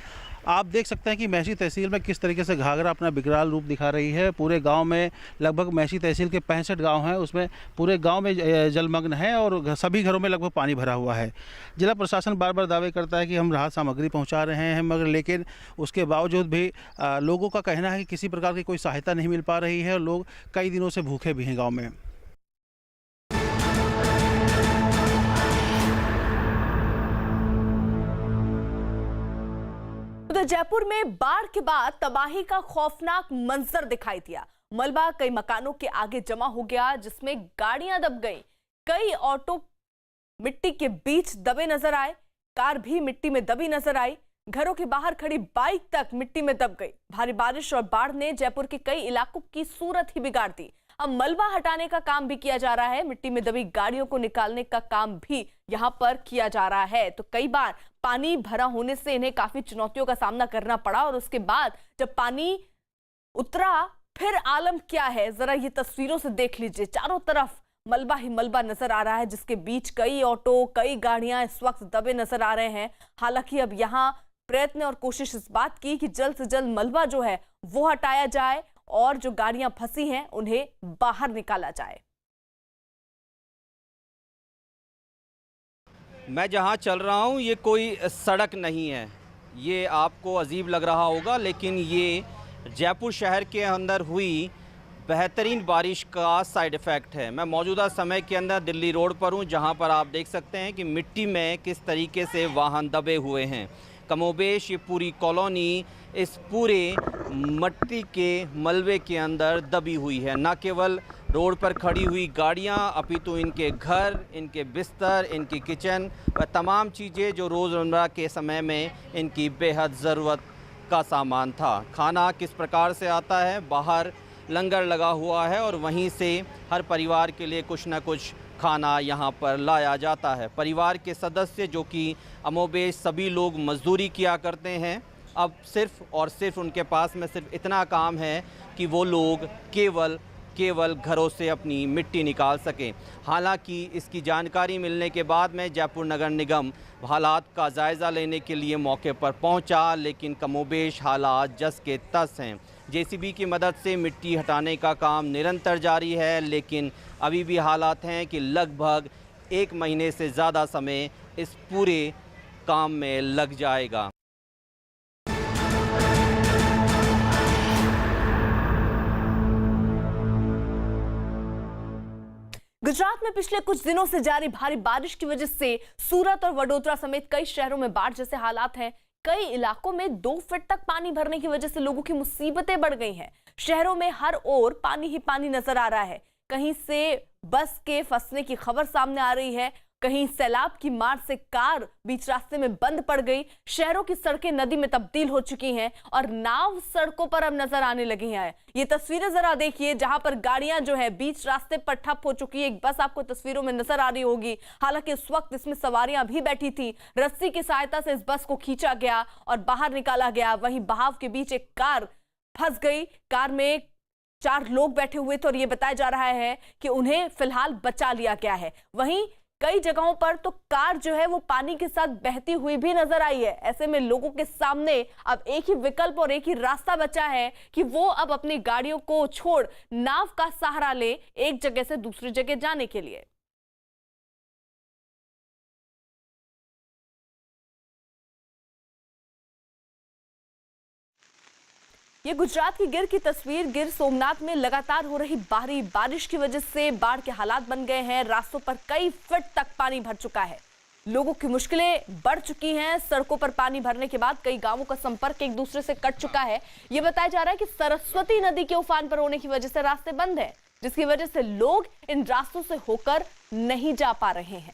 आप देख सकते हैं कि महसी तहसील में किस तरीके से घाघरा अपना विकराल रूप दिखा रही है। पूरे गांव में लगभग महसी तहसील के 65 गांव हैं, उसमें पूरे गांव में जलमग्न है और सभी घरों में लगभग पानी भरा हुआ है। जिला प्रशासन बार बार दावे करता है कि हम राहत सामग्री पहुंचा रहे हैं, मगर लेकिन उसके बावजूद भी लोगों का कहना है कि किसी प्रकार की कोई सहायता नहीं मिल पा रही है और लोग कई दिनों से भूखे भी हैं गाँव में। उधर जयपुर में बाढ़ के बाद तबाही का खौफनाक मंजर दिखाई दिया। मलबा कई मकानों के आगे जमा हो गया, जिसमें गाड़ियां दब गईं। कई ऑटो मिट्टी के बीच दबे नजर आए। कार भी मिट्टी में दबी नजर आई। घरों के बाहर खड़ी बाइक तक मिट्टी में दब गई। भारी बारिश और बाढ़ ने जयपुर के कई इलाकों की सूरत ही बिगाड़ दी। अब मलबा हटाने का काम भी किया जा रहा है। मिट्टी में दबी गाड़ियों को निकालने का काम भी यहां पर किया जा रहा है। तो कई बार पानी भरा होने से इन्हें काफी चुनौतियों का सामना करना पड़ा, और उसके बाद जब पानी उतरा फिर आलम क्या है, जरा ये तस्वीरों से देख लीजिए। चारों तरफ मलबा ही मलबा नजर आ रहा है, जिसके बीच कई ऑटो, कई गाड़ियां इस वक्त दबे नजर आ रहे हैं। हालांकि अब यहाँ प्रयत्न और कोशिश इस बात की कि जल्द से जल्द मलबा जो है वो हटाया जाए और जो गाड़ियां फंसी हैं उन्हें बाहर निकाला जाए। मैं जहां चल रहा हूं ये कोई सड़क नहीं है। ये आपको अजीब लग रहा होगा, लेकिन ये जयपुर शहर के अंदर हुई बेहतरीन बारिश का साइड इफ़ेक्ट है। मैं मौजूदा समय के अंदर दिल्ली रोड पर हूं, जहां पर आप देख सकते हैं कि मिट्टी में किस तरीके से वाहन दबे हुए हैं। कमोबेश ये पूरी कॉलोनी इस पूरे मिट्टी के मलबे के अंदर दबी हुई है। न केवल रोड पर खड़ी हुई गाड़ियां, अपितु इनके घर, इनके बिस्तर, इनकी किचन व तमाम चीज़ें जो रोज़मर्रा के समय में इनकी बेहद ज़रूरत का सामान था। खाना किस प्रकार से आता है, बाहर लंगर लगा हुआ है और वहीं से हर परिवार के लिए कुछ न कुछ खाना यहाँ पर लाया जाता है। परिवार के सदस्य जो कि अमोबेश सभी लोग मजदूरी किया करते हैं, अब सिर्फ़ और सिर्फ उनके पास में सिर्फ इतना काम है कि वो लोग केवल घरों से अपनी मिट्टी निकाल सकें। हालांकि इसकी जानकारी मिलने के बाद में जयपुर नगर निगम हालात का जायज़ा लेने के लिए मौके पर पहुंचा, लेकिन कमोबेश हालात जस के तस हैं। जेसीबी की मदद से मिट्टी हटाने का काम निरंतर जारी है, लेकिन अभी भी हालात हैं कि लगभग 1 महीने से ज़्यादा समय इस पूरे काम में लग जाएगा। गुजरात में पिछले कुछ दिनों से जारी भारी बारिश की वजह से सूरत और वडोदरा समेत कई शहरों में बाढ़ जैसे हालात हैं। कई इलाकों में 2 फीट तक पानी भरने की वजह से लोगों की मुसीबतें बढ़ गई हैं। शहरों में हर ओर पानी ही पानी नजर आ रहा है। कहीं से बस के फंसने की खबर सामने आ रही है, कहीं सैलाब की मार से कार बीच रास्ते में बंद पड़ गई। शहरों की सड़कें नदी में तब्दील हो चुकी हैं और नाव सड़कों पर अब नजर आने लगी हैं। ये तस्वीरें जरा देखिए, जहां पर गाड़ियां जो है बीच रास्ते पर ठप हो चुकी है। एक बस आपको तस्वीरों में नजर आ रही होगी। हालांकि इस वक्त इसमें सवारियां भी बैठी थी। रस्सी की सहायता से इस बस को खींचा गया और बाहर निकाला गया। वहीं बहाव के बीच एक कार फंस गई। कार में 4 लोग बैठे हुए थे और ये बताया जा रहा है कि उन्हें फिलहाल बचा लिया गया है। वहीं कई जगहों पर तो कार जो है वो पानी के साथ बहती हुई भी नजर आई है। ऐसे में लोगों के सामने अब एक ही विकल्प और एक ही रास्ता बचा है कि वो अब अपनी गाड़ियों को छोड़ नाव का सहारा ले एक जगह से दूसरी जगह जाने के लिए। ये गुजरात की गिर की तस्वीर। गिर सोमनाथ में लगातार हो रही भारी बारिश की वजह से बाढ़ के हालात बन गए हैं। रास्तों पर कई फीट तक पानी भर चुका है। लोगों की मुश्किलें बढ़ चुकी हैं। सड़कों पर पानी भरने के बाद कई गांवों का संपर्क एक दूसरे से कट चुका है। ये बताया जा रहा है कि सरस्वती नदी के उफान पर होने की वजह से रास्ते बंद हैं, जिसकी वजह से लोग इन रास्तों से होकर नहीं जा पा रहे हैं।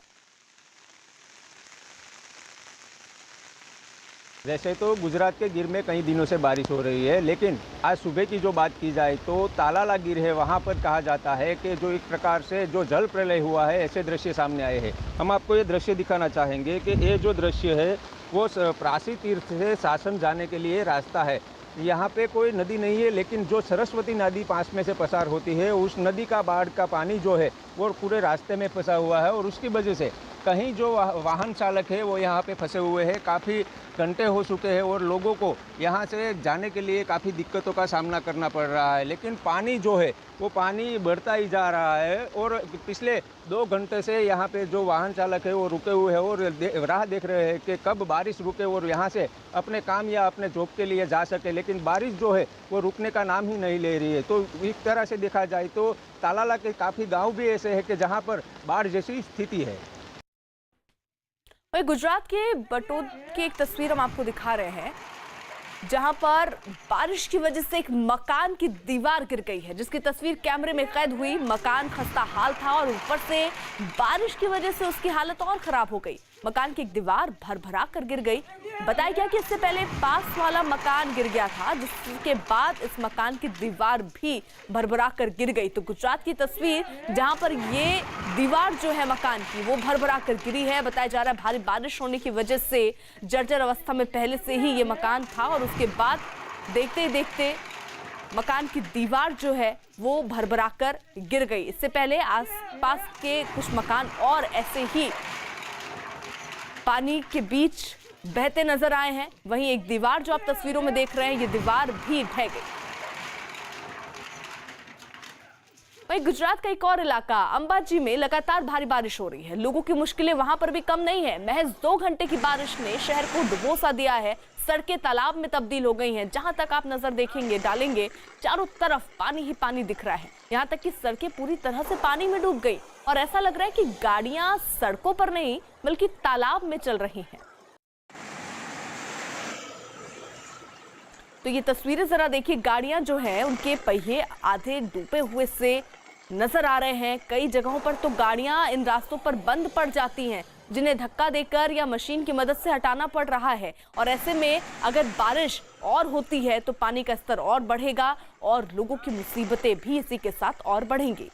वैसे तो गुजरात के गिर में कई दिनों से बारिश हो रही है, लेकिन आज सुबह की जो बात की जाए तो तालाला गिर है, वहाँ पर कहा जाता है कि जो एक प्रकार से जो जल प्रलय हुआ है, ऐसे दृश्य सामने आए हैं। हम आपको ये दृश्य दिखाना चाहेंगे कि ये जो दृश्य है वो प्रासी तीर्थ से शासन जाने के लिए रास्ता है। यहाँ पे कोई नदी नहीं है, लेकिन जो सरस्वती नदी पास में से पसार होती है, उस नदी का बाढ़ का पानी जो है वो पूरे रास्ते में फंसा हुआ है और उसकी वजह से कहीं जो वाहन चालक है वो यहाँ पे फंसे हुए हैं। काफ़ी घंटे हो चुके हैं और लोगों को यहाँ से जाने के लिए काफ़ी दिक्कतों का सामना करना पड़ रहा है। लेकिन पानी जो है वो पानी बढ़ता ही जा रहा है और पिछले 2 घंटे से यहाँ पे जो वाहन चालक है वो रुके हुए हैं और राह देख रहे हैं कि कब बारिश रुके और यहाँ से अपने काम या अपने जॉब के लिए जा सके। लेकिन बारिश जो है वो रुकने का नाम ही नहीं ले रही है। तो एक तरह से देखा जाए तो तालाला के काफ़ी गाँव भी ऐसे हैं कि जहाँ पर बाढ़ जैसी स्थिति है। वही गुजरात के बटोद की एक तस्वीर हम आपको दिखा रहे हैं, जहां पर बारिश की वजह से एक मकान की दीवार गिर गई है, जिसकी तस्वीर कैमरे में कैद हुई। मकान खस्ता हाल था और ऊपर से बारिश की वजह से उसकी हालत और खराब हो गई। मकान की एक दीवार भर-भरा कर गिर गई। बताया गया कि इससे पहले पास वाला मकान गिर गया था, जिसके बाद इस मकान की दीवार भी भरभरा कर गिर गई। तो गुजरात की तस्वीर जहां पर ये दीवार जो है मकान की वो भरभरा कर गिरी है। बताया जा रहा है भारी बारिश होने की वजह से जर्जर अवस्था में पहले से ही ये मकान था और उसके बाद देखते ही देखते मकान की दीवार जो है वो भरभरा कर गिर गई। इससे पहले आसपास के कुछ मकान और ऐसे ही पानी के बीच बहते नजर आए हैं। वहीं एक दीवार जो आप तस्वीरों में देख रहे हैं, ये दीवार भी ढह गई। वहीं गुजरात का एक और इलाका अंबाजी में लगातार भारी बारिश हो रही है। लोगों की मुश्किलें वहां पर भी कम नहीं है। महज 2 घंटे की बारिश ने शहर को डुबो सा दिया है। सड़कें तालाब में तब्दील हो गई हैं। जहां तक आप नजर देखेंगे डालेंगे, चारों तरफ पानी ही पानी दिख रहा है। यहां तक कि सड़कें पूरी तरह से पानी में डूब गई और ऐसा लग रहा है कि गाड़ियां सड़कों पर नहीं बल्कि तालाब में चल रही हैं। तो ये तस्वीरें जरा देखिए, गाड़ियां जो है उनके पहिए आधे डूबे हुए से नजर आ रहे हैं। कई जगहों पर तो गाड़ियां इन रास्तों पर बंद पड़ जाती हैं, जिन्हें धक्का देकर या मशीन की मदद से हटाना पड़ रहा है। और ऐसे में अगर बारिश और होती है तो पानी का स्तर और बढ़ेगा और लोगों की मुसीबतें भी इसी के साथ और बढ़ेंगी।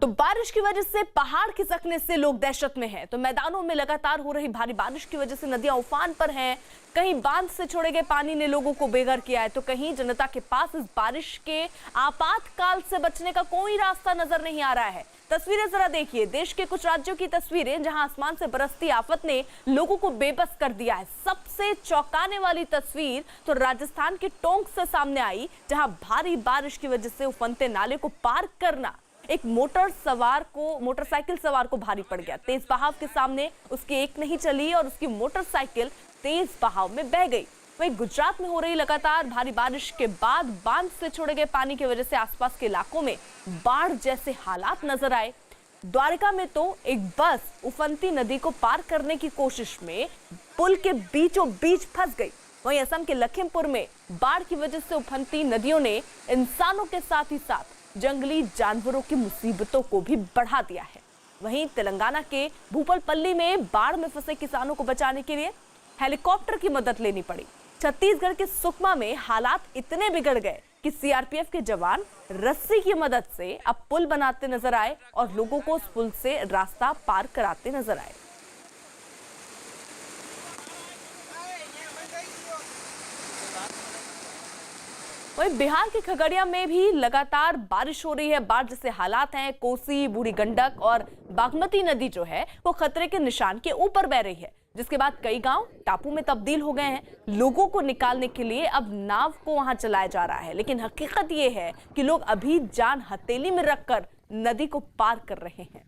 तो बारिश की वजह से पहाड़ खिसकने से लोग दहशत में हैं। तो मैदानों में लगातार हो रही भारी बारिश की वजह से नदियां उफान पर हैं। कहीं बांध से छोड़े गए पानी ने लोगों को बेघर किया है, तो कहीं जनता के पास इस बारिश के आपातकाल से बचने का कोई रास्ता नजर नहीं आ रहा है। तस्वीरें जरा देखिए, देश के कुछ राज्यों की तस्वीरें जहां आसमान से बरसती आफत ने लोगों को बेबस कर दिया है। सबसे चौंकाने वाली तस्वीर तो राजस्थान के टोंक से सामने आई, जहां भारी बारिश की वजह से उफनते नाले को पार करना एक मोटरसाइकिल सवार को भारी पड़ गया। तेज बहाव के सामने उसकी एक नहीं चली और उसकी मोटरसाइकिल तेज बहाव में बह गई। वहीं गुजरात में हो रही लगातार भारी बारिश के बाद बांध से छोड़े गए पानी की वजह से आसपास के इलाकों में बाढ़ जैसे हालात नजर आए। द्वारका में तो एक बस उफनती नदी को पार करने की कोशिश में पुल के बीचों बीच फंस गई। वहीं असम के लखीमपुर में बाढ़ की वजह से उफनती नदियों ने इंसानों के साथ ही साथ जंगली जानवरों की मुसीबतों को भी बढ़ा दिया है। वहीं तेलंगाना के भूपालपल्ली में बाढ़ में फंसे किसानों को बचाने के लिए हेलीकॉप्टर की मदद लेनी पड़ी। छत्तीसगढ़ के सुकमा में हालात इतने बिगड़ गए कि सीआरपीएफ के जवान रस्सी की मदद से अब पुल बनाते नजर आए और लोगों को उस पुल से रास्ता पार कराते नजर आए। वहीं बिहार के खगड़िया में भी लगातार बारिश हो रही है। बाढ़ जैसे हालात हैं। कोसी, बूढ़ी गंडक और बागमती नदी जो है वो खतरे के निशान के ऊपर बह रही है, जिसके बाद कई गांव टापू में तब्दील हो गए हैं। लोगों को निकालने के लिए अब नाव को वहां चलाया जा रहा है, लेकिन हकीकत ये है कि लोग अभी जान हथेली में रखकर नदी को पार कर रहे हैं।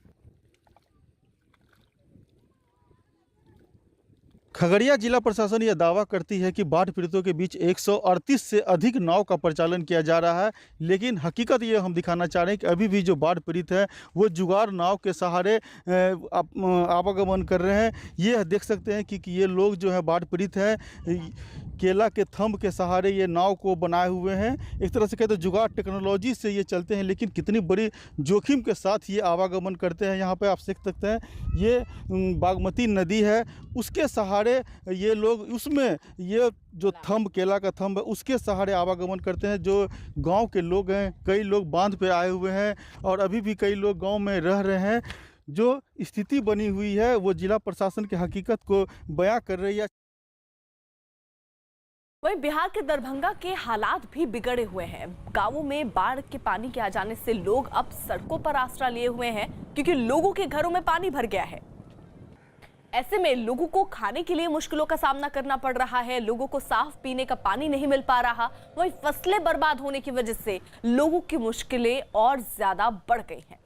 खगड़िया जिला प्रशासन यह दावा करती है कि बाढ़ पीड़ितों के बीच 138 से अधिक नाव का परिचालन किया जा रहा है, लेकिन हकीकत ये हम दिखाना चाह रहे हैं कि अभी भी जो बाढ़ पीड़ित है वो जुगाड़ नाव के सहारे आवागमन कर रहे हैं। ये देख सकते हैं कि ये लोग जो है बाढ़ पीड़ित हैं, केला के थंब के सहारे ये नाव को बनाए हुए हैं। एक तरह से कहते हैं जुगाड़ टेक्नोलॉजी से ये चलते हैं, लेकिन कितनी बड़ी जोखिम के साथ ये आवागमन करते हैं। यहाँ पे आप देख सकते हैं ये बागमती नदी है, उसके सहारे ये लोग उसमें ये जो थंब केला का थंब है उसके सहारे आवागमन करते हैं। जो गांव के लोग हैं, कई लोग बांध पे आए हुए हैं और अभी भी कई लोग गांव में रह रहे हैं। जो स्थिति बनी हुई है वो जिला प्रशासन की हकीकत को बयां कर रही है। वहीं बिहार के दरभंगा के हालात भी बिगड़े हुए हैं। गांवों में बाढ़ के पानी के आ जाने से लोग अब सड़कों पर आसरा लिए हुए हैं, क्योंकि लोगों के घरों में पानी भर गया है। ऐसे में लोगों को खाने के लिए मुश्किलों का सामना करना पड़ रहा है। लोगों को साफ पीने का पानी नहीं मिल पा रहा। वहीं फसलें बर्बाद होने की वजह से लोगों की मुश्किलें और ज्यादा बढ़ गई हैं।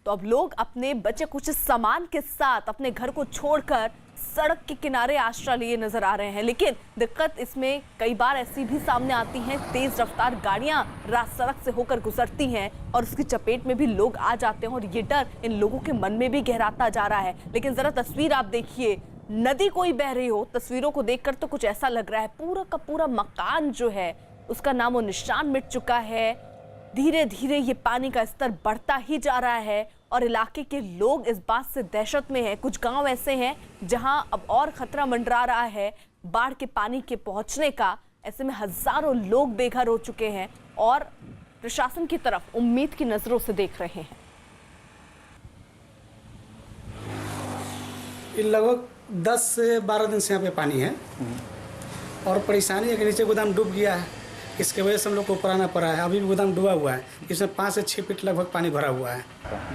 तो अब लोग अपने बचे कुछ सामान के साथ अपने घर को छोड़कर सड़क के किनारे आश्रय लिए नजर आ रहे हैं। लेकिन दिक्कत इसमें कई बार ऐसी भी सामने आती है, तेज रफ्तार गाड़ियां सड़क से होकर गुजरती हैं और उसकी चपेट में भी लोग आ जाते हैं और ये डर इन लोगों के मन में भी गहराता जा रहा है। लेकिन जरा तस्वीर आप देखिए, नदी कोई बह रही हो, तस्वीरों को देखकर तो कुछ ऐसा लग रहा है पूरा का पूरा मकान जो है उसका नामो निशान मिट चुका है। धीरे धीरे ये पानी का स्तर बढ़ता ही जा रहा है और इलाके के लोग इस बात से दहशत में हैं। कुछ गांव ऐसे हैं जहां अब और खतरा मंडरा रहा है बाढ़ के पानी के पहुंचने का। ऐसे में हजारों लोग बेघर हो चुके हैं और प्रशासन की तरफ उम्मीद की नजरों से देख रहे हैं। लगभग 10 से 12 दिन से यहाँ पे पानी है और परेशानी है कि नीचे गोदाम डूब गया है, इसके वजह से हम लोग को ऊपर आना पड़ा है। अभी भी गोदाम डूबा हुआ है, इसमें 5 से 6 फीट लगभग पानी भरा हुआ है।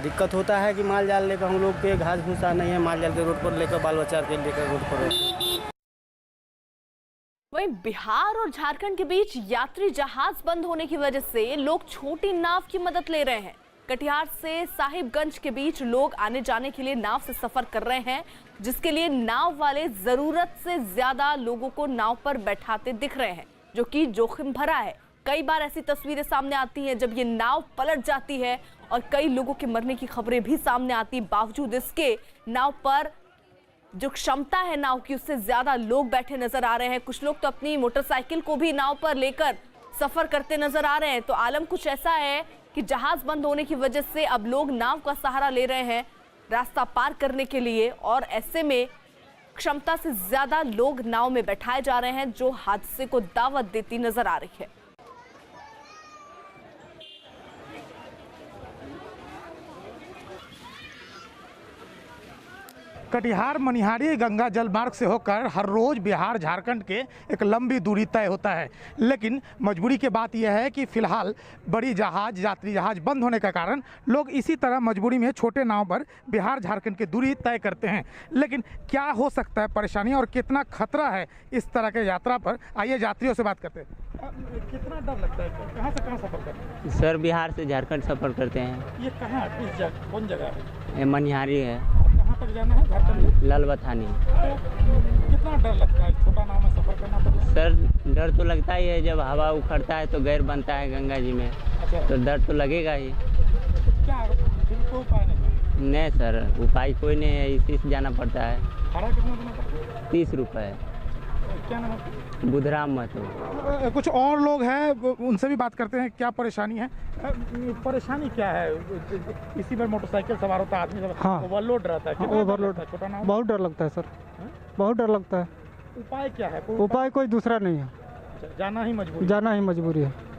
दिक्कत होता है कि माल जाल लेकर हम लोग के घास भूसा नहीं है, माल जाल के रोड पर लेकर बाल बच्चा के लेकर रोड पर। वहीं बिहार और झारखंड के बीच यात्री जहाज बंद होने की वजह से लोग छोटी नाव की मदद ले रहे हैं। कटिहार से साहिबगंज के बीच लोग आने जाने के लिए नाव से सफर कर रहे हैं, जिसके लिए नाव वाले जरूरत से ज्यादा लोगों को नाव पर बैठाते दिख रहे हैं, जो कि जोखिम भरा है। कई बार ऐसी तस्वीरें सामने आती हैं जब ये नाव पलट जाती है और कई लोगों के मरने की खबरें भी सामने आती। बावजूद इसके नाव पर जो क्षमता है नाव की उससे ज्यादा लोग बैठे नजर आ रहे हैं। कुछ लोग तो अपनी मोटरसाइकिल को भी नाव पर लेकर सफर करते नजर आ रहे हैं। तो आलम कुछ ऐसा है कि जहाज बंद होने की वजह से अब लोग नाव का सहारा ले रहे हैं रास्ता पार करने के लिए, और ऐसे में क्षमता से ज्यादा लोग नाव में बैठाए जा रहे हैं, जो हादसे को दावत देती नजर आ रही है। कटिहार मनिहारी गंगा जल मार्ग से होकर हर रोज़ बिहार झारखंड के एक लंबी दूरी तय होता है, लेकिन मजबूरी की बात यह है कि फ़िलहाल बड़ी जहाज़ यात्री जहाज़ बंद होने का कारण लोग इसी तरह मजबूरी में छोटे नाव पर बिहार झारखंड की दूरी तय करते हैं। लेकिन क्या हो सकता है परेशानी और कितना खतरा है इस तरह के यात्रा पर, आइए यात्रियों से बात करते हैं। कितना डर लगता है, कहाँ से कहाँ सफ़र करते हैं? सर बिहार से झारखंड सफ़र करते हैं। ये कहाँ, किस जगह, कौन जगह है? ये मनिहारी है। कहाँ तक जाना है झारखंड? लालबथानी। कितना डर लगता है छोटा नाव में सफ़र करना पड़ता है? सर डर तो लगता ही है, जब हवा उखड़ता है तो गैर बनता है गंगा जी में। अच्छा। तो डर तो लगेगा ही। क्या कोई उपाय नहीं सर, उपाय कोई नहीं है, इसी से जाना पड़ता है। भाड़ा कितना देना पड़ता है? 30 रुपये। क्या नाम है? बुधराम महतो। कुछ और लोग हैं, उनसे भी बात करते हैं क्या परेशानी है। परेशानी क्या है? इसी पर मोटरसाइकिल सवार होता है आदमी, हाँ, ओवरलोड रहता है। ओवरलोड है, छोटा नाव। बहुत डर लगता है सर, बहुत डर लगता है। उपाय क्या है? उपाय कोई दूसरा नहीं है, जाना ही मजबूरी, जाना ही मजबूरी है।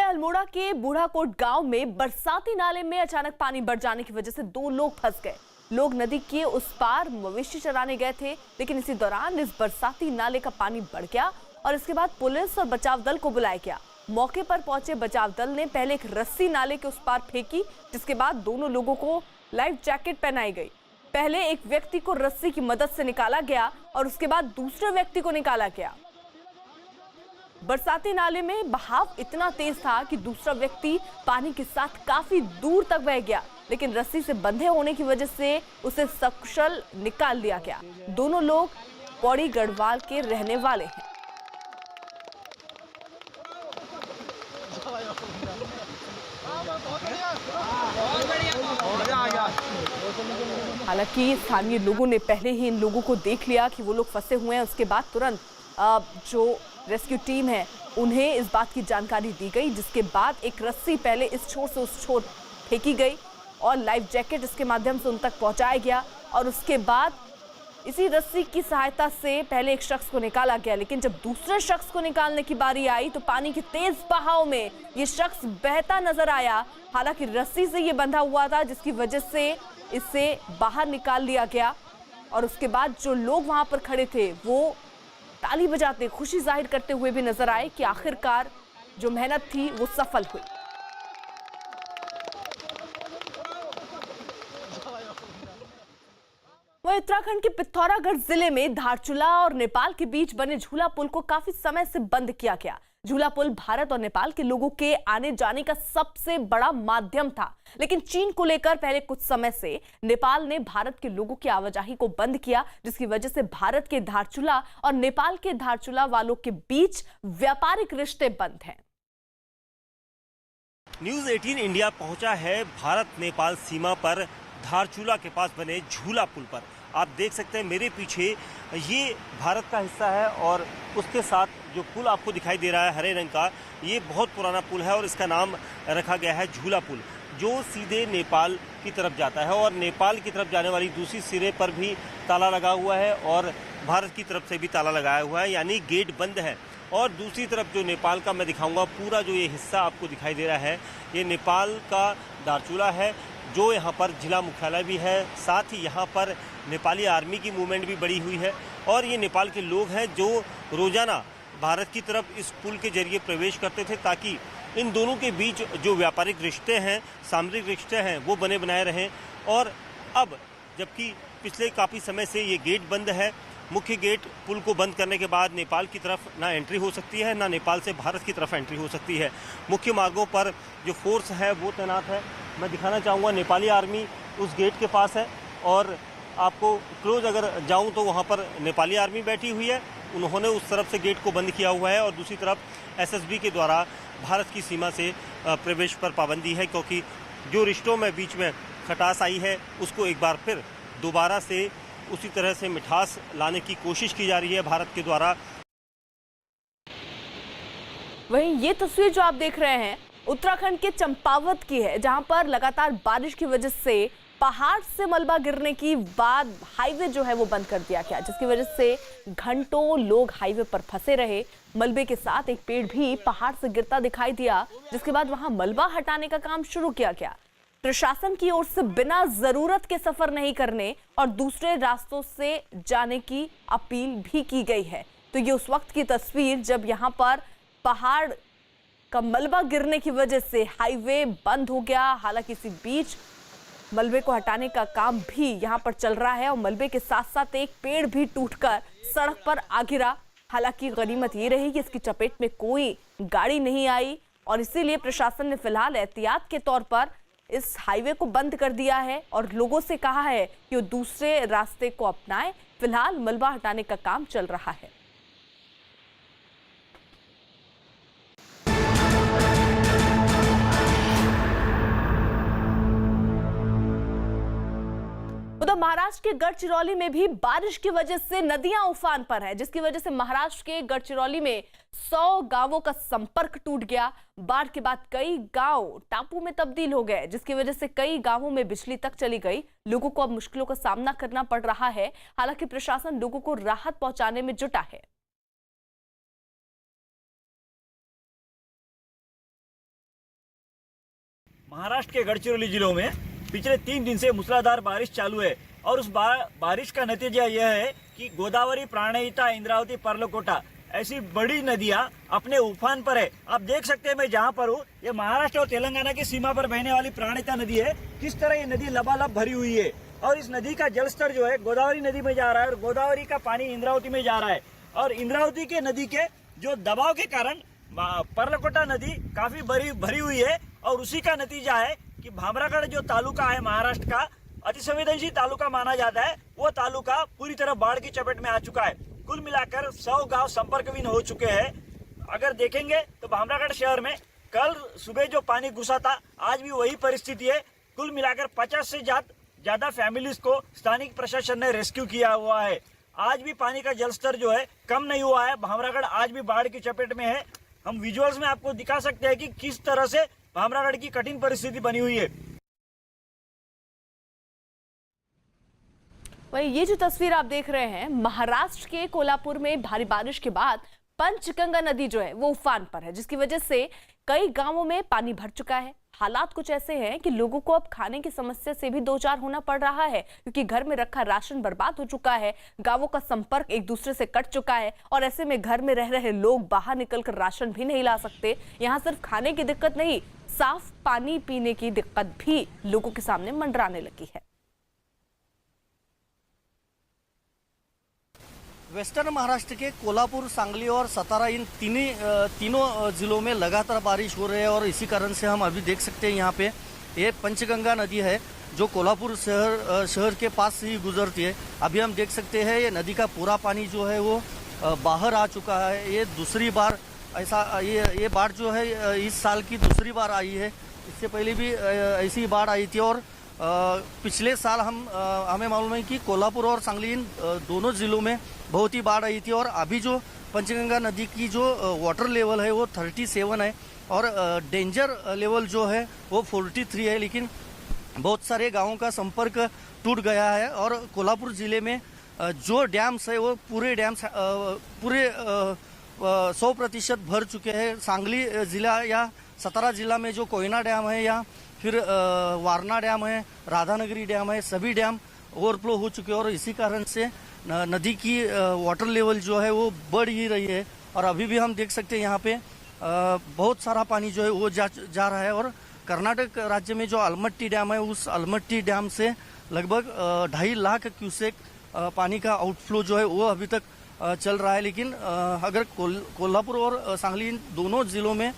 अल्मोड़ा के बूढ़ाकोट गांव में बरसाती नाले में अचानक पानी बढ़ जाने की वजह से 2 लोग फंस गए। लोग नदी के उस पार मवेशी चराने गए थे, लेकिन इसी दौरान इस बरसाती नाले का पानी बढ़ गया और इसके बाद पुलिस और बचाव दल को बुलाया गया। मौके पर पहुंचे बचाव दल ने पहले एक रस्सी नाले के उस पार फेंकी, जिसके बाद दोनों लोगों को लाइफ जैकेट पहनाई गई। पहले एक व्यक्ति को रस्सी की मदद से निकाला गया और उसके बाद दूसरे व्यक्ति को निकाला गया। बरसाती नाले में बहाव इतना तेज था कि दूसरा व्यक्ति पानी के साथ काफी दूर तक बह गया, लेकिन रस्सी से बंधे होने की वजह से उसे सकुशल निकाल लिया गया। दोनों लोग पौड़ी गढ़वाल के रहने वाले हैं। हालांकि स्थानीय लोगों ने पहले ही इन लोगों को देख लिया कि वो लोग फंसे हुए हैं। उसके बाद तुरंत जो रेस्क्यू टीम है उन्हें इस बात की जानकारी दी गई, जिसके बाद एक रस्सी पहले इस छोर से उस छोर फेंकी गई और लाइफ जैकेट इसके माध्यम से उन तक पहुंचाया गया और उसके बाद इसी रस्सी की सहायता से पहले एक शख्स को निकाला गया। लेकिन जब दूसरे शख्स को निकालने की बारी आई तो पानी के तेज बहाव में ये शख्स बहता नजर आया। हालांकि रस्सी से ये बंधा हुआ था, जिसकी वजह से इसे बाहर निकाल लिया गया और उसके बाद जो लोग वहां पर खड़े थे वो ताली बजाते, खुशी जाहिर करते हुए भी नजर आए कि आखिरकार जो मेहनत थी वो सफल हुई। वह उत्तराखंड के पिथौरागढ़ जिले में धारचूला और नेपाल के बीच बने झूला पुल को काफी समय से बंद किया गया। झूला पुल भारत और नेपाल के लोगों के आने जाने का सबसे बड़ा माध्यम था, लेकिन चीन को लेकर पहले कुछ समय से नेपाल ने भारत के लोगों की आवाजाही को बंद किया, जिसकी वजह से भारत के धारचूला और नेपाल के धारचूला वालों के बीच व्यापारिक रिश्ते बंद हैं। न्यूज़ 18 इंडिया पहुंचा है भारत नेपाल सीमा पर धारचूला के पास बने झूला पुल पर। आप देख सकते हैं मेरे पीछे ये भारत का हिस्सा है और उसके साथ जो पुल आपको दिखाई दे रहा है हरे रंग का, ये बहुत पुराना पुल है और इसका नाम रखा गया है झूला पुल, जो सीधे नेपाल की तरफ जाता है। और नेपाल की तरफ जाने वाली दूसरी सिरे पर भी ताला लगा हुआ है और भारत की तरफ से भी ताला लगाया हुआ है, यानी गेट बंद है। और दूसरी तरफ जो नेपाल का मैं दिखाऊंगा, पूरा जो ये हिस्सा आपको दिखाई दे रहा है ये नेपाल का धारचूला है, जो यहाँ पर जिला मुख्यालय भी है। साथ ही यहाँ पर नेपाली आर्मी की मूवमेंट भी बढ़ी हुई है और ये नेपाल के लोग हैं जो रोजाना भारत की तरफ इस पुल के जरिए प्रवेश करते थे, ताकि इन दोनों के बीच जो व्यापारिक रिश्ते हैं, सामरिक रिश्ते हैं, वो बने बनाए रहें। और अब जबकि पिछले काफ़ी समय से ये गेट बंद है, मुख्य गेट पुल को बंद करने के बाद नेपाल की तरफ ना एंट्री हो सकती है, ना नेपाल से भारत की तरफ एंट्री हो सकती है। मुख्य मार्गों पर जो फोर्स है वो तैनात है। मैं दिखाना चाहूँगा, नेपाली आर्मी उस गेट के पास है और आपको क्लोज अगर जाऊँ तो वहाँ पर नेपाली आर्मी बैठी हुई है, उन्होंने उस तरफ से गेट को बंद किया हुआ है। और दूसरी तरफ एसएसबी के द्वारा भारत की सीमा से प्रवेश पर पाबंदी है, क्योंकि जो रिश्तों में बीच में खटास आई है उसको एक बार फिर दोबारा से उसी तरह से मिठास लाने की कोशिश की जा रही है भारत के द्वारा। वहीं ये तस्वीर जो आप देख रहे हैं उत्तराखंड के चंपावत की है, जहां पर लगातार बारिश की वजह से पहाड़ से मलबा गिरने की बाद हाईवे जो है वो बंद कर दिया गया, जिसकी वजह से घंटों लोग हाईवे पर फंसे रहे। मलबे के साथ एक पेड़ भी पहाड़ से गिरता दिखाई दिया, जिसके बाद वहां मलबा हटाने का काम शुरू किया गया। प्रशासन की ओर से बिना जरूरत के सफर नहीं करने और दूसरे रास्तों से जाने की अपील भी की गई है। तो ये उस वक्त की तस्वीर जब यहाँ पर पहाड़ का मलबा गिरने की वजह से हाईवे बंद हो गया। हालांकि इसी बीच मलबे को हटाने का काम भी यहाँ पर चल रहा है और मलबे के साथ साथ एक पेड़ भी टूटकर सड़क पर आ गिरा। हालांकि गनीमत ये रही कि इसकी चपेट में कोई गाड़ी नहीं आई और इसीलिए प्रशासन ने फिलहाल एहतियात के तौर पर इस हाईवे को बंद कर दिया है और लोगों से कहा है कि वो दूसरे रास्ते को अपनाएं। फिलहाल मलबा हटाने का काम चल रहा है। उधर महाराष्ट्र के गढ़चिरौली में भी बारिश की वजह से नदियां उफान पर है, जिसकी वजह से महाराष्ट्र के गढ़चिरौली में 100 गांवों का संपर्क टूट गया। बाढ़ के बाद कई गांव टापू में तब्दील हो गए, जिसकी वजह से कई गांवों में बिजली तक चली गई। लोगों को अब मुश्किलों का सामना करना पड़ रहा है। हालांकि प्रशासन लोगों को राहत पहुंचाने में जुटा है। महाराष्ट्र के गढ़चिरौली जिलों में पिछले 3 दिन से मूसलाधार बारिश चालू है और उस बारिश का नतीजा यह है कि गोदावरी, प्राणहिता, इंद्रावती, पर्लकोटा ऐसी बड़ी नदियां अपने उफान पर है। आप देख सकते हैं मैं जहां पर हूँ, ये महाराष्ट्र और तेलंगाना की सीमा पर बहने वाली प्राणहिता नदी है। किस तरह ये नदी लबालब भरी हुई है और इस नदी का जलस्तर जो है गोदावरी नदी में जा रहा है और गोदावरी का पानी इंद्रावती में जा रहा है और इंद्रावती के नदी के जो दबाव के कारण पर्लकोटा नदी काफी भरी हुई है और उसी का नतीजा है कि भामरागढ़ जो तालुका है महाराष्ट्र का अतिसंवेदनशील तालुका माना जाता है, वो तालुका पूरी तरह बाढ़ की चपेट में आ चुका है। कुल मिलाकर 100 गांव संपर्कहीन हो चुके हैं। अगर देखेंगे तो भामरागढ़ शहर में कल सुबह जो पानी घुसा था, आज भी वही परिस्थिति है। कुल मिलाकर 50 से ज्यादा फैमिलीज को स्थानिक प्रशासन ने रेस्क्यू किया हुआ है। आज भी पानी का जलस्तर जो है कम नहीं हुआ है। भामरागढ़ आज भी बाढ़ की चपेट में है। हम विजुअल्स में आपको दिखा सकते हैं कि किस तरह से भामरागढ़ की कठिन परिस्थिति बनी हुई है। वही ये जो तस्वीर आप देख रहे हैं, महाराष्ट्र के कोल्हापुर में भारी बारिश के बाद पंचगंगा नदी जो है वो उफान पर है, जिसकी वजह से कई गांवों में पानी भर चुका है। हालात कुछ ऐसे हैं कि लोगों को अब खाने की समस्या से भी दो चार होना पड़ रहा है, क्योंकि घर में रखा राशन बर्बाद हो चुका है। गांवों का संपर्क एक दूसरे से कट चुका है और ऐसे में घर में रह रहे लोग बाहर निकलकर राशन भी नहीं ला सकते। यहाँ सिर्फ खाने की दिक्कत नहीं, साफ पानी पीने की दिक्कत भी लोगों के सामने मंडराने लगी है। वेस्टर्न महाराष्ट्र के कोल्हापुर, सांगली और सतारा, इन तीनों जिलों में लगातार बारिश हो रही है और इसी कारण से हम अभी देख सकते हैं यहाँ पे ये पंचगंगा नदी है जो कोल्हापुर शहर के पास से ही गुजरती है। अभी हम देख सकते हैं ये नदी का पूरा पानी जो है वो बाहर आ चुका है। ये दूसरी बार ऐसा ये बाढ़ जो है इस साल की दूसरी बार आई है। इससे पहले भी ऐसी बाढ़ आई थी और पिछले साल हमें मालूम है कि कोल्हापुर और सांगली इन दोनों जिलों में बहुत ही बाढ़ आई थी और अभी जो पंचगंगा नदी की जो वाटर लेवल है वो 37 है और डेंजर लेवल जो है वो 43 है। लेकिन बहुत सारे गांवों का संपर्क टूट गया है और कोल्हापुर जिले में जो डैम्स है वो पूरे 100% भर चुके हैं। सांगली जिला या सतारा जिला में जो कोयना डैम है या फिर वारणा डैम है, राधानगरी डैम है, सभी डैम ओवरफ्लो हो चुके हैं और इसी कारण से नदी की वाटर लेवल जो है वो बढ़ ही रही है। और अभी भी हम देख सकते हैं यहाँ पे बहुत सारा पानी जो है वो जा रहा है और कर्नाटक राज्य में जो अलमट्टी डैम है उस अलमट्टी डैम से लगभग 2.5 लाख क्यूसेक पानी का आउटफ्लो जो है वो अभी तक चल रहा है। लेकिन अगर कोल्हापुर और सांगली इन दोनों जिलों में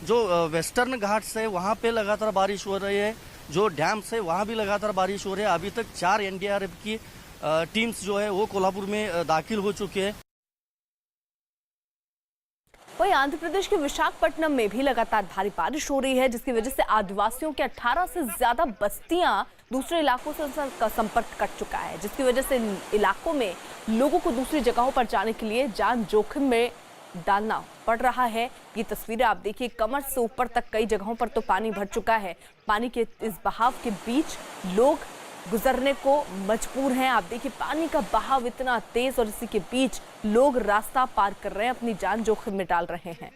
जो वेस्टर्न घाट्स है वहाँ पे लगातार बारिश हो रही है, जो डैम्स है वहाँ भी लगातार बारिश हो रही है। अभी तक 4 NDRF की टीम्स जो है वो कोल्हापुर में दाखिल हो चुके हैं। वहीं आंध्र प्रदेश के विशाखापट्टनम में भी लगातार भारी बारिश हो रही है, जिसकी वजह से आदिवासियों के 18 से ज्यादा बस्तियां दूसरे इलाकों से संपर्क कट चुका है, जिसकी वजह से इलाकों में लोगों को दूसरी जगहों पर जाने के लिए जान जोखिम में डालना पड़ रहा है। ये तस्वीरें आप देखिए, कमर से ऊपर तक कई जगहों पर तो पानी भर चुका है। पानी के इस बहाव के बीच लोग गुजरने को मजबूर हैं। आप देखिए पानी का बहाव इतना तेज और इसी के बीच लोग रास्ता पार कर रहे हैं, अपनी जान जोखिम में डाल रहे हैं।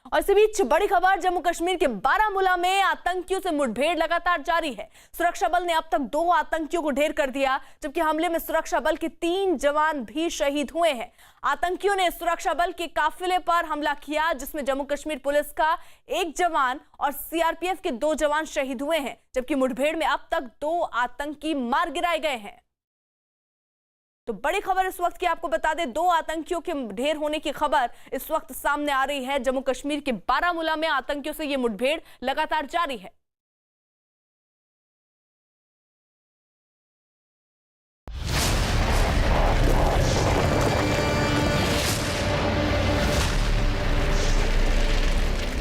और इसी बीच बड़ी खबर, जम्मू कश्मीर के बारामूला में आतंकियों से मुठभेड़ लगातार जारी है। सुरक्षा बल ने अब तक 2 आतंकियों को ढेर कर दिया, जबकि हमले में सुरक्षा बल के 3 जवान भी शहीद हुए हैं। आतंकियों ने सुरक्षा बल के काफिले पर हमला किया, जिसमें जम्मू कश्मीर पुलिस का 1 जवान और सीआरपीएफ के 2 जवान शहीद हुए हैं, जबकि मुठभेड़ में अब तक 2 आतंकी मार गिराए गए हैं। तो बड़ी खबर इस वक्त की आपको बता दें, 2 आतंकियों के ढेर होने की खबर इस वक्त सामने आ रही है। जम्मू कश्मीर के बारामूला में आतंकियों से ये मुठभेड़ लगातार जारी है।